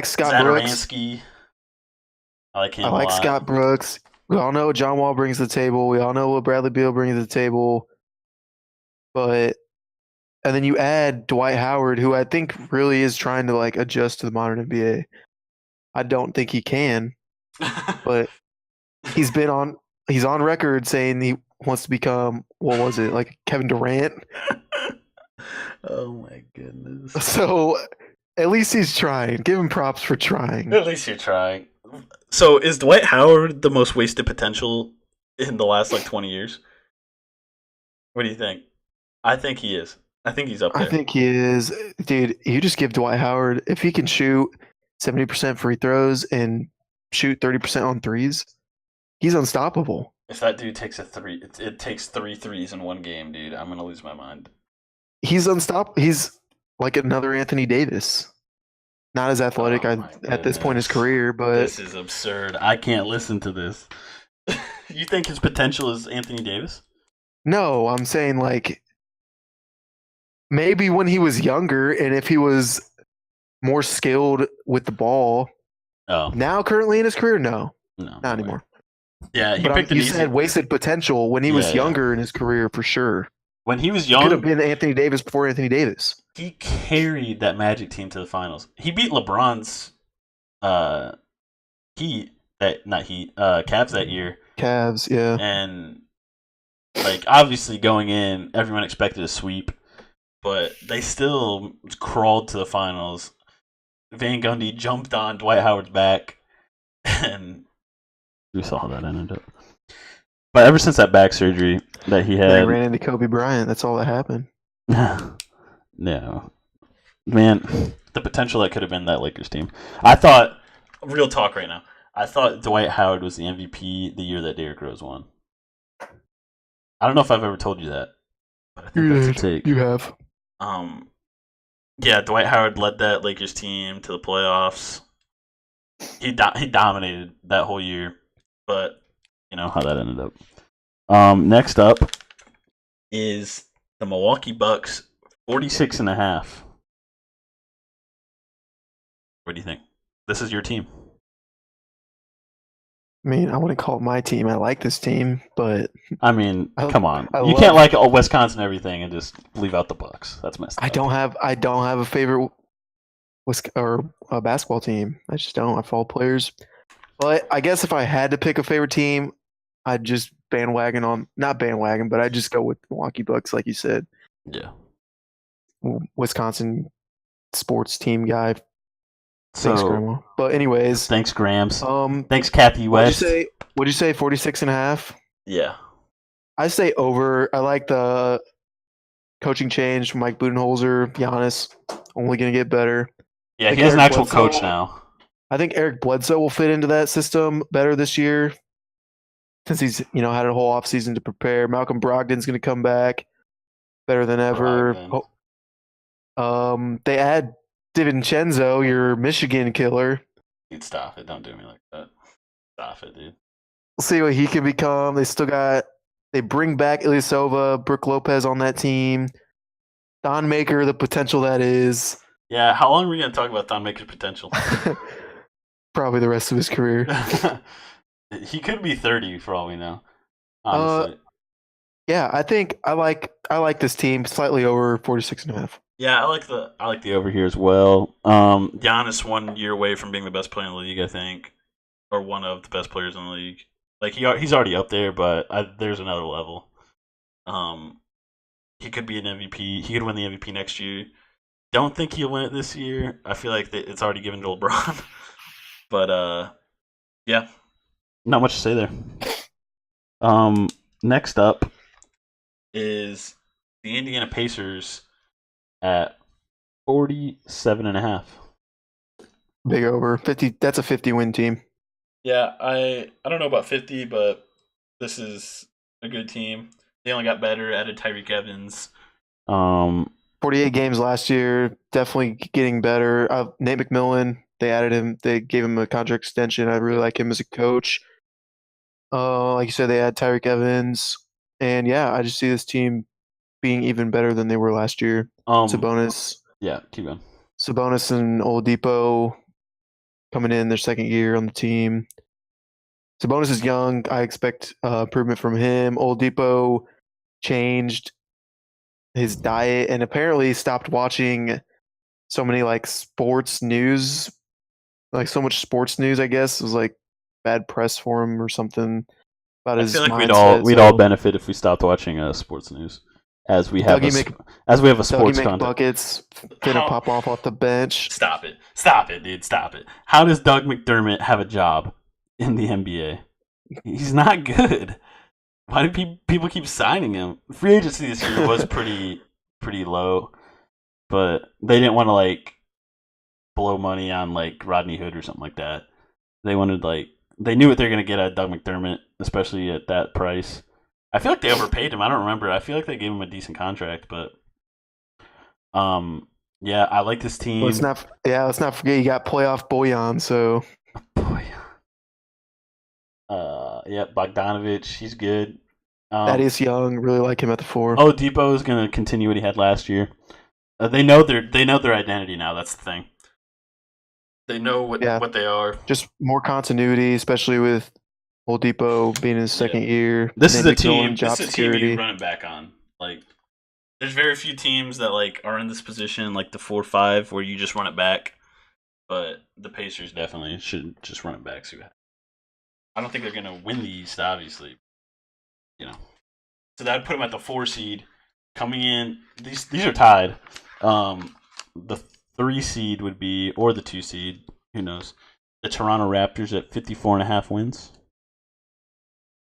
Scott Brooks. I like him. I like Scott Brooks. We all know what John Wall brings to the table. We all know what Bradley Beal brings to the table. And then you add Dwight Howard, who I think really is trying to like adjust to the modern NBA. I don't think he can, but he's on record saying he wants to become, what was it, like Kevin Durant? Oh my goodness. So at least he's trying. Give him props for trying. At least you're trying. So is Dwight Howard the most wasted potential in the last 20 years? What do you think? I think he is. I think he's up there. I think he is. Dude, you just give Dwight Howard, if he can shoot 70% free throws and shoot 30% on threes, he's unstoppable. If that dude takes it takes 3 threes in one game, dude, I'm going to lose my mind. He's unstoppable. He's like another Anthony Davis. Not as athletic at this point in his career, but this is absurd. I can't listen to this. You think his potential is Anthony Davis? No, I'm saying maybe when he was younger, and if he was more skilled with the ball. Oh, Now, currently in his career, no, no, not no way. anymore. Yeah, he But picked an you easy. said wasted potential when he Yeah, was yeah. younger in his career for sure. When he was He could have young, been Anthony Davis before Anthony Davis. he carried that Magic team to the finals. He beat LeBron's uh Heat that not Heat Cavs that year, Cavs, yeah. and like obviously going in, everyone expected a sweep, but they still crawled to the finals. Van Gundy jumped on Dwight Howard's back, and we saw how that ended up. But ever since that back surgery that he Then he had, ran into Kobe Bryant. That's all that happened. no, man, the potential that could have been that Lakers team. I thought, real talk right now, I thought Dwight Howard was the MVP the year that Derrick Rose won. I don't know if I've ever told you that, but I think that's a take. You have. Yeah, Dwight Howard led that Lakers team to the playoffs. He dominated that whole year, but you know how that ended up. Next up is the Milwaukee Bucks, 46.5. What do you think? This is your team. I mean, I wouldn't call it my team. I like this team, but I mean, come on. I You can't like Wisconsin and everything and just leave out the Bucks. That's messed up. I don't have a favorite basketball team. I just don't. I follow players. But I guess if I had to pick a favorite team, I'd just not bandwagon, but I'd just go with Milwaukee Bucks, like you said. Yeah. Wisconsin sports team guy. So, thanks, Grandma. But anyways, thanks, Grams. Thanks, Kathy West. What'd you say? 46.5? Yeah. I say over. I like the coaching change from Mike Budenholzer. Giannis only going to get better. Yeah, he has an actual coach now. I think Eric Bledsoe will fit into that system better this year since he's had a whole offseason to prepare. Malcolm Brogdon's going to come back better than ever. They add DiVincenzo, your Michigan killer. Dude, stop it. Don't do me like that. Stop it, dude. We'll see what he can become. They bring back Ilyasova, Brook Lopez on that team. Don Maker, the potential that is. Yeah, how long are we going to talk about Don Maker's potential? Probably the rest of his career. He could be 30 for all we know. Honestly. Yeah, I think I like this team slightly over 46.5. Yeah, I like the over here as well. Giannis 1 year away from being the best player in the league, I think, or one of the best players in the league. Like he's already up there, but there's another level. He could be an MVP. He could win the MVP next year. Don't think he'll win it this year. I feel like it's already given to LeBron. But yeah, not much to say there. Next up is the Indiana Pacers at 47.5. Big over 50. That's a 50-win team. Yeah, I don't know about 50, but this is a good team. They only got better. Added Tyreek Evans. 48 games last year. Definitely getting better. Nate McMillan. They added him. They gave him a contract extension. I really like him as a coach. Like you said, they add Tyreek Evans, and yeah, I just see this team being even better than they were last year. Sabonis. Yeah, keep going. Sabonis and Oladipo coming in their second year on the team. Sabonis is young. I expect improvement from him. Oladipo changed his diet and apparently stopped watching so many sports news, so much sports news. I guess it was bad press for him or something about his. I feel like we'd all benefit if we stopped watching sports news. As we have a sports content. Buckets gonna pop off the bench. Stop it, dude! Stop it! How does Doug McDermott have a job in the NBA? He's not good. Why do people keep signing him? Free agency this year was pretty low, but they didn't want to blow money on Rodney Hood or something like that. They wanted they knew what they're gonna get out of Doug McDermott, especially at that price. I feel like they overpaid him. I don't remember. I feel like they gave him a decent contract, but yeah, I like this team. Let's not forget you got playoff Bojan. So yeah, Bogdanovich, he's good. Thaddeus Young, really like him at the 4. Depot is gonna continue what he had last year. They know their identity now. That's the thing. They know Yeah, what they are. just more continuity, especially with Oladipo being in his Yeah. second year. This is Nate a McMillan, team. This job is a team you security. run it back on. Like, there's very few teams that like are in this position, like the 4-5, where you just run it back. But the Pacers definitely should just run it back. See what happens. I don't think they're gonna win the East, obviously. You know, so that'd put them at the 4 seed. Coming in, these are tied. The 3 seed would be, or the 2 seed, who knows? The Toronto Raptors at 54.5 wins.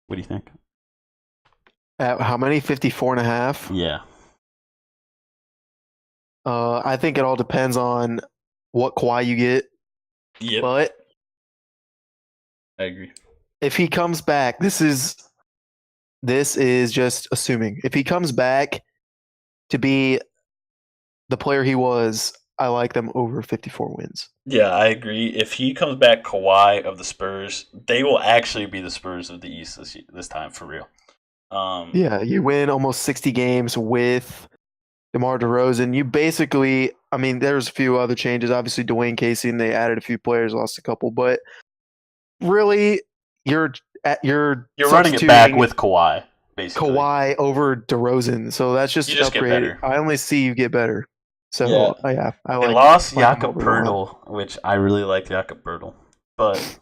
What do you think? At how many? 54.5? Yeah. I think it all depends on what Kawhi you get. Yep. But I agree. if he comes back, this is just assuming. If he comes back to be the player he was, I like them over 54 wins. Yeah, I agree. If he comes back Kawhi of the Spurs, they will actually be the Spurs of the East this time for real. Yeah, you win almost 60 games with DeMar DeRozan. You basically, I mean, there's a few other changes. Obviously, Dwayne Casey, and they added a few players, lost a couple, but really, you're running it back with Kawhi, basically. Kawhi over DeRozan, so that's just you just upgrade. Get better. I only see you get better. So yeah, I they like. lost like Jakob Pertl, which I really like Jakob Pertl, but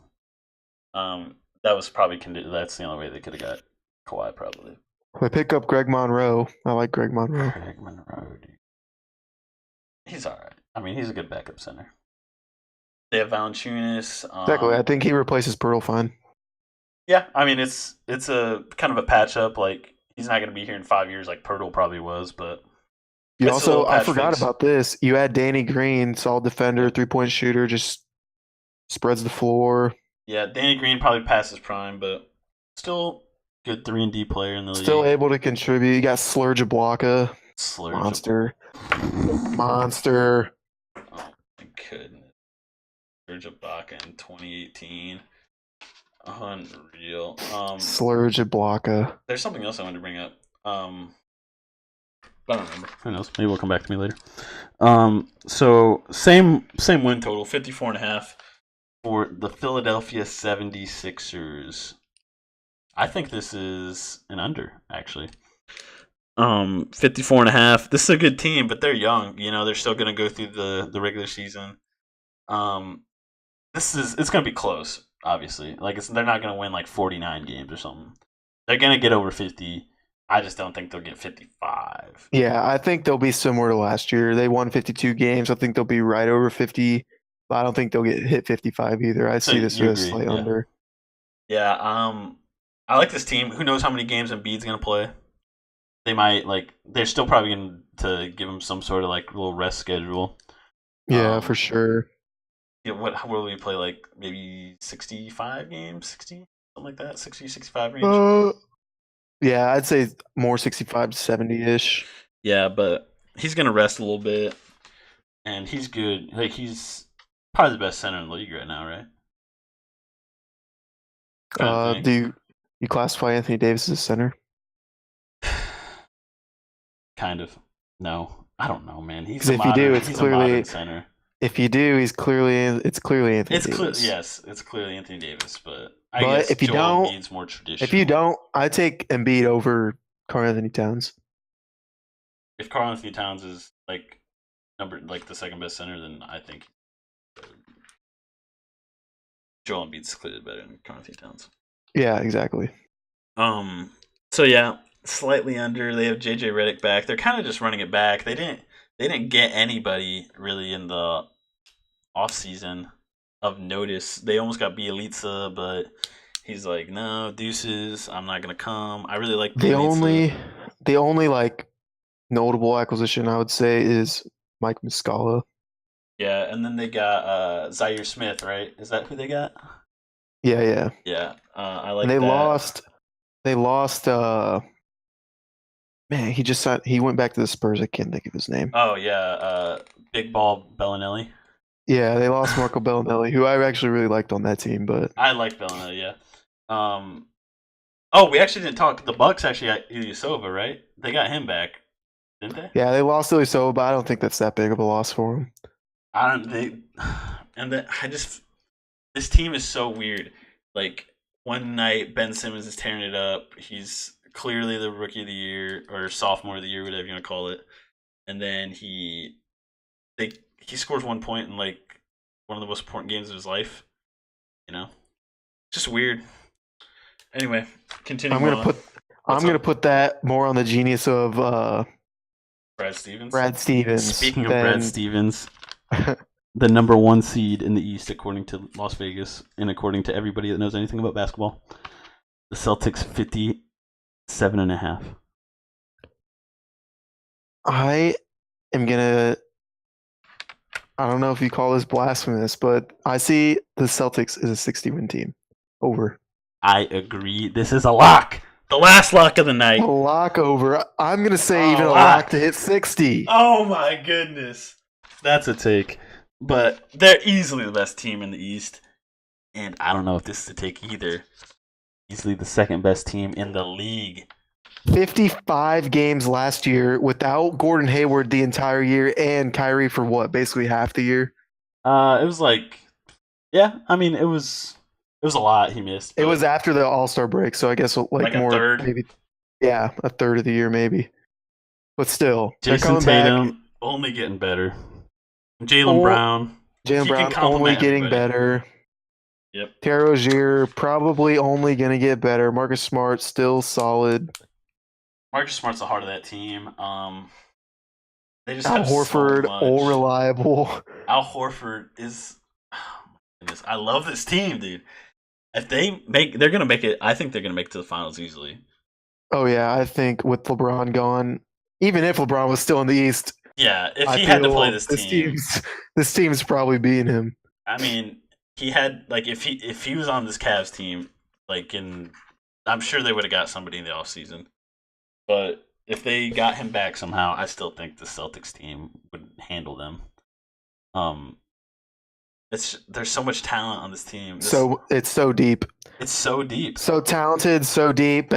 that was probably that's the only way they could have got Kawhi probably. They pick up Greg Monroe. I like Greg Monroe. Greg Monroe, dude. He's all right. I mean, he's a good backup center. They have Valanciunas. Exactly. I think he replaces Pearl fine. Yeah, I mean it's a kind of a patch up. Like he's not going to be here in 5 years, like Pirtle probably was. But you also, I forgot fix. about this. You had Danny Green, solid defender, 3-point shooter, just spreads the floor. Yeah, Danny Green probably past his prime, but still good 3-and-D player in the league. Still able to contribute. You got Slurge Ibaka, monster. Oh my goodness, Slurge Ibaka in 2018. Unreal. Slurge Ibaka. There's something else I wanted to bring up. I don't remember. Who knows? Maybe we'll come back to me later. So same win total, 54.5 for the Philadelphia 76ers. I think this is an under, actually. 54.5. This is a good team, but they're young. You know, they're still going to go through the regular season. It's going to be close. Obviously, like they're not going to win like 49 games or something. They're going to get over 50. I just don't think they'll get 55. Yeah, I think they'll be similar to last year. They won 52 games. I think they'll be right over 50, but I don't think they'll get hit 55 either. I see this as a slight under. Yeah, I like this team. Who knows how many games Embiid's going to play? They might they're still probably going to give him some sort of like little rest schedule. Yeah, for sure. Yeah, what will we play, like maybe 65 games, 60, something like that, 60, 65 range? Yeah, I'd say more 65 to 70-ish. Yeah, but he's going to rest a little bit, and he's good. Like he's probably the best center in the league right now, right? Do you classify Anthony Davis as center? Kind of. No, I don't know, man. He's if you do, it's he's clearly a modern center. If you do, it's clearly Anthony Davis. Yes, it's clearly Anthony Davis, but guess if you Joel Embiid's more traditional. If you don't, I take Embiid over Karl-Anthony Towns. If Karl-Anthony Towns is like the second best center, then I think Joel Embiid's clearly better than Karl-Anthony Towns. Yeah, exactly. So yeah, slightly under. They have JJ Redick back. They're kind of just running it back. They didn't get anybody really in the offseason of notice. They almost got Bielitsa, but he's like, no, deuces, I'm not gonna come. I really like Bielitsa. The only like notable acquisition I would say is Mike Muscala. Yeah, and then they got Zaire Smith, right? Is that who they got? Yeah. I like. And they lost. Man, he went back to the Spurs. I can't think of his name. Oh yeah, Big Ball Bellinelli. Yeah, they lost Marco Bellinelli, who I actually really liked on that team. But I like Bellinelli. Yeah. Oh, we actually didn't talk. The Bucks actually got Ilyasova, right? They got him back, didn't they? Yeah, they lost Ilyasova, but I don't think that's that big of a loss for him. I don't they and that I just this team is so weird. Like one night Ben Simmons is tearing it up. He's clearly the rookie of the year or sophomore of the year, whatever you want to call it. And then they he scores 1 point in like one of the most important games of his life. You know, just weird. Anyway, I'm continuing gonna on. put I'm What's gonna up, put that more on the genius of Brad Stevens? Brad Stevens Speaking of Brad than Stevens, the number one seed in the East, according to Las Vegas, and according to everybody that knows anything about basketball, the Celtics 57.5. I am gonna. I don't know if you call this blasphemous, but I see the Celtics as a 60-win team. Over. I agree. This is a lock. The last lock of the A night. lock over. I'm gonna say Oh, even a lock. lock to hit 60. Oh my goodness. That's a take. But they're easily the best team in the East. And I don't know if this is a take either. Easily the second best team in the league. 55 games last year without Gordon Hayward the entire year and Kyrie for what? Basically half the year. It was like, yeah, I mean, it was a lot he missed. It was after the All-Star break, so I guess like a more third? maybe. Yeah, a third of the year maybe. But still, they're Jason coming back. Tatum only getting better. Jaylen Brown. Jaylen He can Brown only compliment getting everybody. better. Yep. Terry Rozier probably only going to get better. Marcus Smart still solid. Marcus Smart's the heart of that team. They just Al have Horford, so much. all reliable. Al Horford is. Oh my goodness, I love this team, dude. If they're gonna make it. I think they're gonna make it to the finals easily. Oh yeah, I think with LeBron gone, even if LeBron was still in the East, Yeah, if I he had to feel play this team, this team's probably beating him. I mean, he had like if he was on this Cavs team, like I'm sure they would have got somebody in the offseason. But if they got him back somehow, I still think the Celtics team would handle them. There's so much talent on this team. So it's so deep. It's so deep. So talented, so deep.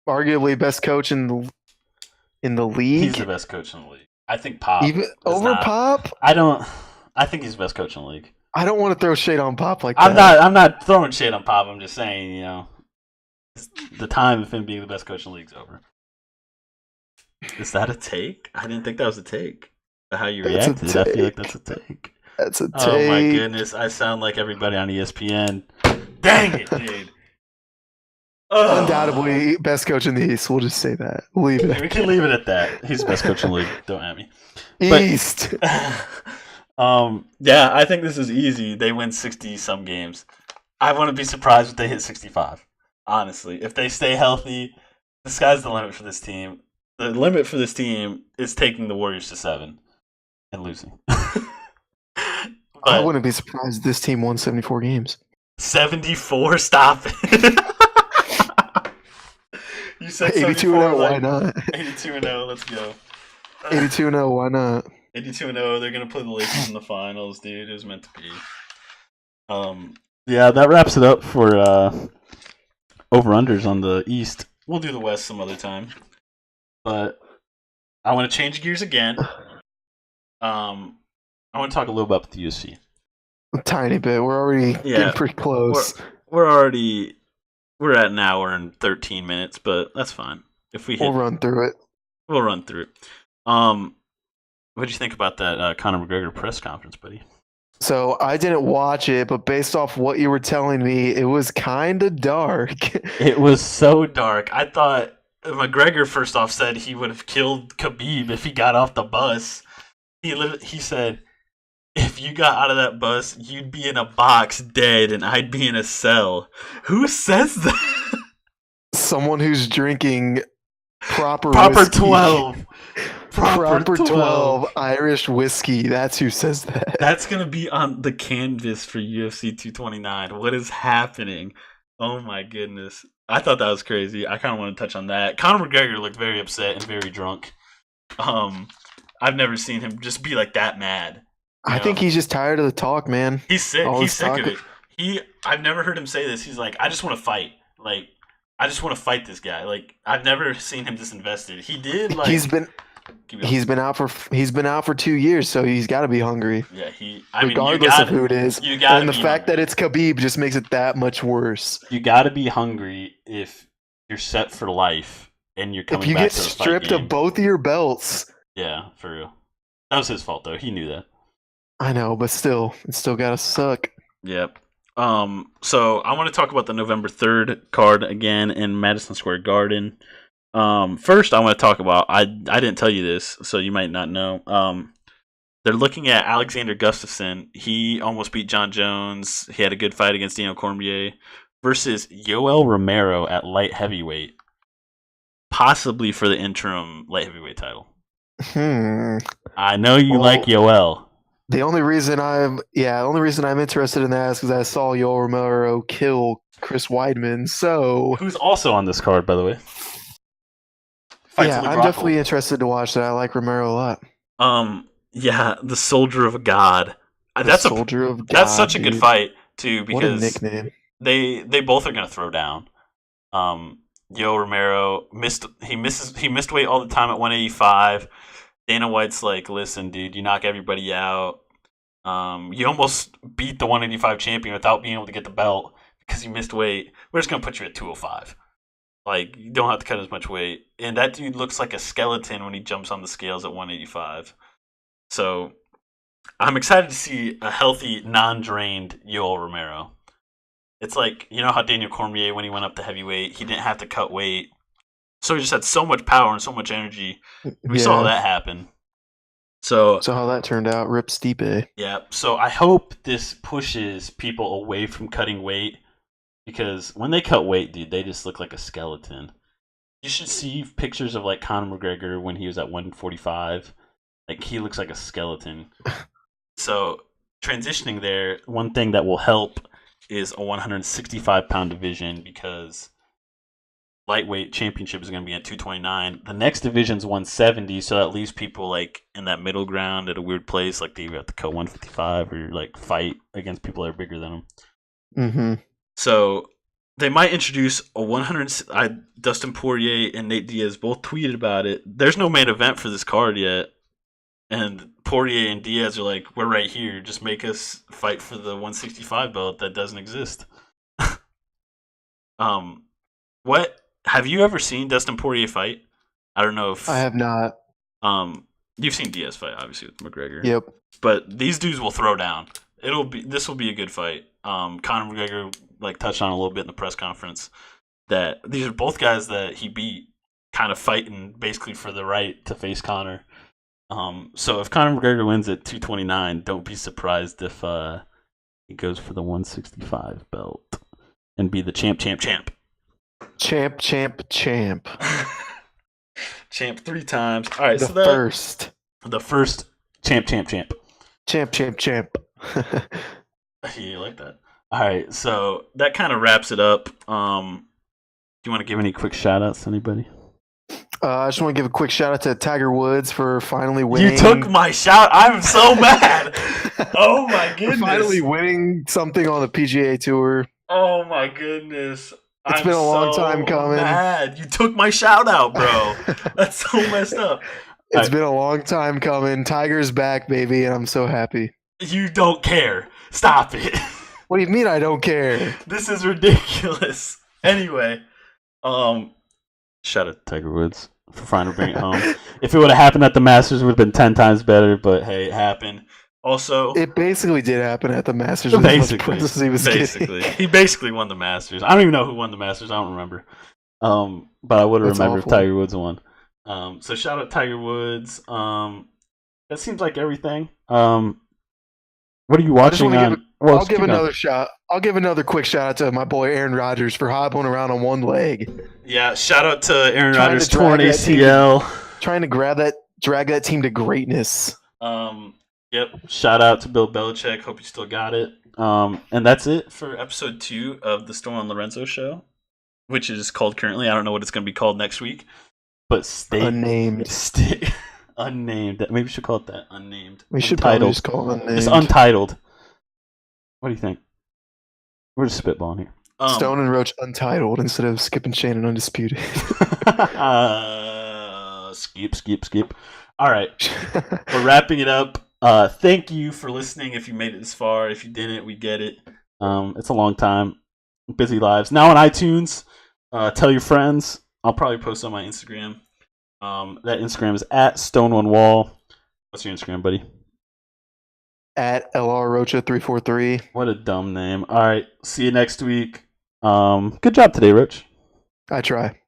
Arguably best coach in the league. He's the best coach in the league. I think Pop. Even over not. Pop? I think he's the best coach in the league. I don't want to throw shade on Pop like that. I'm not throwing shade on Pop. I'm just saying, the time of him being the best coach in the league is over. Is that a take? I didn't think that was a take. How you reacted, I feel like that's a take. That's a take. Oh my goodness, I sound like everybody on ESPN. Dang it, dude. Undoubtedly best coach in the East. We'll just say that. We'll leave it. We can leave it at that. He's the best coach in the league. Don't at me. East. Yeah, I think this is easy. They win 60-some games. I wouldn't be surprised if they hit 65. Honestly, if they stay healthy, the sky's the limit for this team. The limit for this team is taking the Warriors to 7 and losing. I wouldn't be surprised if this team won 74 games. 74? Stop it. You said 82-0, why not? 82-0, let's go. 82-0, why not? 82-0, they're going to play the Lakers in the finals, dude. It was meant to be. Yeah, that wraps it up for over-unders on the East. We'll do the West some other time. But I want to change gears again. I want to talk a little about the UFC. A tiny bit. We're already getting pretty close. We're at an hour and 13 minutes, but that's fine. We'll run through it. We'll run through it. What'd you think about that Conor McGregor press conference, buddy? So I didn't watch it, but based off what you were telling me, it was kind of dark. It was so dark. I thought McGregor first off said he would have killed Khabib if he got off the bus. He said, if you got out of that bus, you'd be in a box dead and I'd be in a cell. Who says that? Someone who's drinking proper whiskey. 12. Proper 12 Irish whiskey. That's who says that. That's going to be on the canvas for UFC 229. What is happening? Oh my goodness. I thought that was crazy. I kind of want to touch on that. Conor McGregor looked very upset and very drunk. I've never seen him just be like that mad. I think he's just tired of the talk, man. He's sick. He's sick of it. I've never heard him say this. He's like, I just want to fight. Like, I just want to fight this guy. Like, I've never seen him disinvested. He did like He's been out for 2 years, so he's got to be hungry. Yeah, regardless of who it is. And the fact hungry. that it's Khabib just makes it that much worse. You got to be hungry if you're set for life and you're coming back. If you back get to the stripped of both of your belts. Yeah, for real. That was his fault though. He knew that. I know, but still, it's still gotta suck. Yep. So I want to talk about the November 3rd card again in Madison Square Garden. First, I want to talk about I didn't tell you this, so you might not know. They're looking at Alexander Gustafsson. He almost beat John Jones. He had a good fight against Daniel Cormier versus Yoel Romero at light heavyweight, possibly for the interim light heavyweight title. I know you like Yoel. The only reason I'm interested in that is because I saw Yoel Romero kill Chris Weidman. So who's also on this card, by the way. I'm definitely interested to watch that. I like Romero a lot. Yeah, the Soldier of God. That's such a good fight too, because what a nickname. They both are gonna throw down. Yoel Romero missed weight all the time at 185. Dana White's like, listen, dude, you knock everybody out. You almost beat the 185 champion without being able to get the belt because you missed weight. We're just gonna put you at 205. Like, you don't have to cut as much weight. And that dude looks like a skeleton when he jumps on the scales at 185. So I'm excited to see a healthy, non-drained Yoel Romero. It's like, you know how Daniel Cormier, when he went up to heavyweight, he didn't have to cut weight. So he just had so much power and so much energy. We saw that happen. So how that turned out, Rip Stipe. Yeah, so I hope this pushes people away from cutting weight, because when they cut weight, dude, they just look like a skeleton. You should see pictures of like Conor McGregor when he was at 145. Like, he looks like a skeleton. So transitioning there, one thing that will help is a 165-pound division, because lightweight championship is going to be at 229. The next division's 170, so that leaves people like in that middle ground at a weird place, like they have to cut 155 or like fight against people that are bigger than them. Mm-hmm. So they might introduce a 100. Dustin Poirier and Nate Diaz both tweeted about it. There's no main event for this card yet, and Poirier and Diaz are like, we're right here. Just make us fight for the 165 belt that doesn't exist. What? Have you ever seen Dustin Poirier fight? I don't know if I have not. You've seen Diaz fight, obviously, with McGregor. Yep. But these dudes will throw down. This will be a good fight. Conor McGregor touched on a little bit in the press conference that these are both guys that he beat, kind of fighting basically for the right to face Conor. So if Conor McGregor wins at 229, don't be surprised if he goes for the 165 belt and be the champ. Champ. Champ 3 times. All right, the first champ. Champ. You like that? All right, so that kind of wraps it up. Do you want to give any quick shout outs to anybody? I just want to give a quick shout out to Tiger Woods for finally winning. You took my shout. I'm so mad. Oh my goodness. Finally winning something on the PGA Tour. Oh my goodness. It's been a long time coming. Mad. You took my shout out, bro. That's so messed up. It's been a long time coming. Tiger's back, baby, and I'm so happy. You don't care. Stop it. What do you mean I don't care? This is ridiculous. Anyway, shout out to Tiger Woods for finally bringing it home. If it would have happened at the Masters, it would have been 10 times better, but hey, it happened. Also, it basically did happen at the Masters. He basically won the Masters. I don't even know who won the Masters. I don't remember. But I would have remembered if Tiger Woods won. So shout out Tiger Woods. That seems like everything. What are you watching on? I'll give another quick shout out to my boy Aaron Rodgers for hobbling around on one leg. Yeah, shout out to Aaron Rodgers, torn ACL. Trying to drag that team to greatness. Yep. Shout out to Bill Belichick. Hope you still got it. And that's it for episode 2 of the Stonewall and Lorenzo show, which is called currently. I don't know what it's going to be called next week, but unnamed. Unnamed. Maybe we should call it that. Unnamed. We should probably just call it unnamed. It's untitled. What do you think? We're just spitballing here. Stone and Roach Untitled instead of Skip and Shannon Undisputed. Skip. All right, we're wrapping it up. Thank you for listening. If you made it this far, if you didn't, we get it. It's a long time. Busy lives. Now on iTunes. Tell your friends. I'll probably post on my Instagram. That Instagram is at Stonewall. What's your Instagram, buddy? At LRRocha343. What a dumb name. All right. See you next week. Good job today, Roach. I try.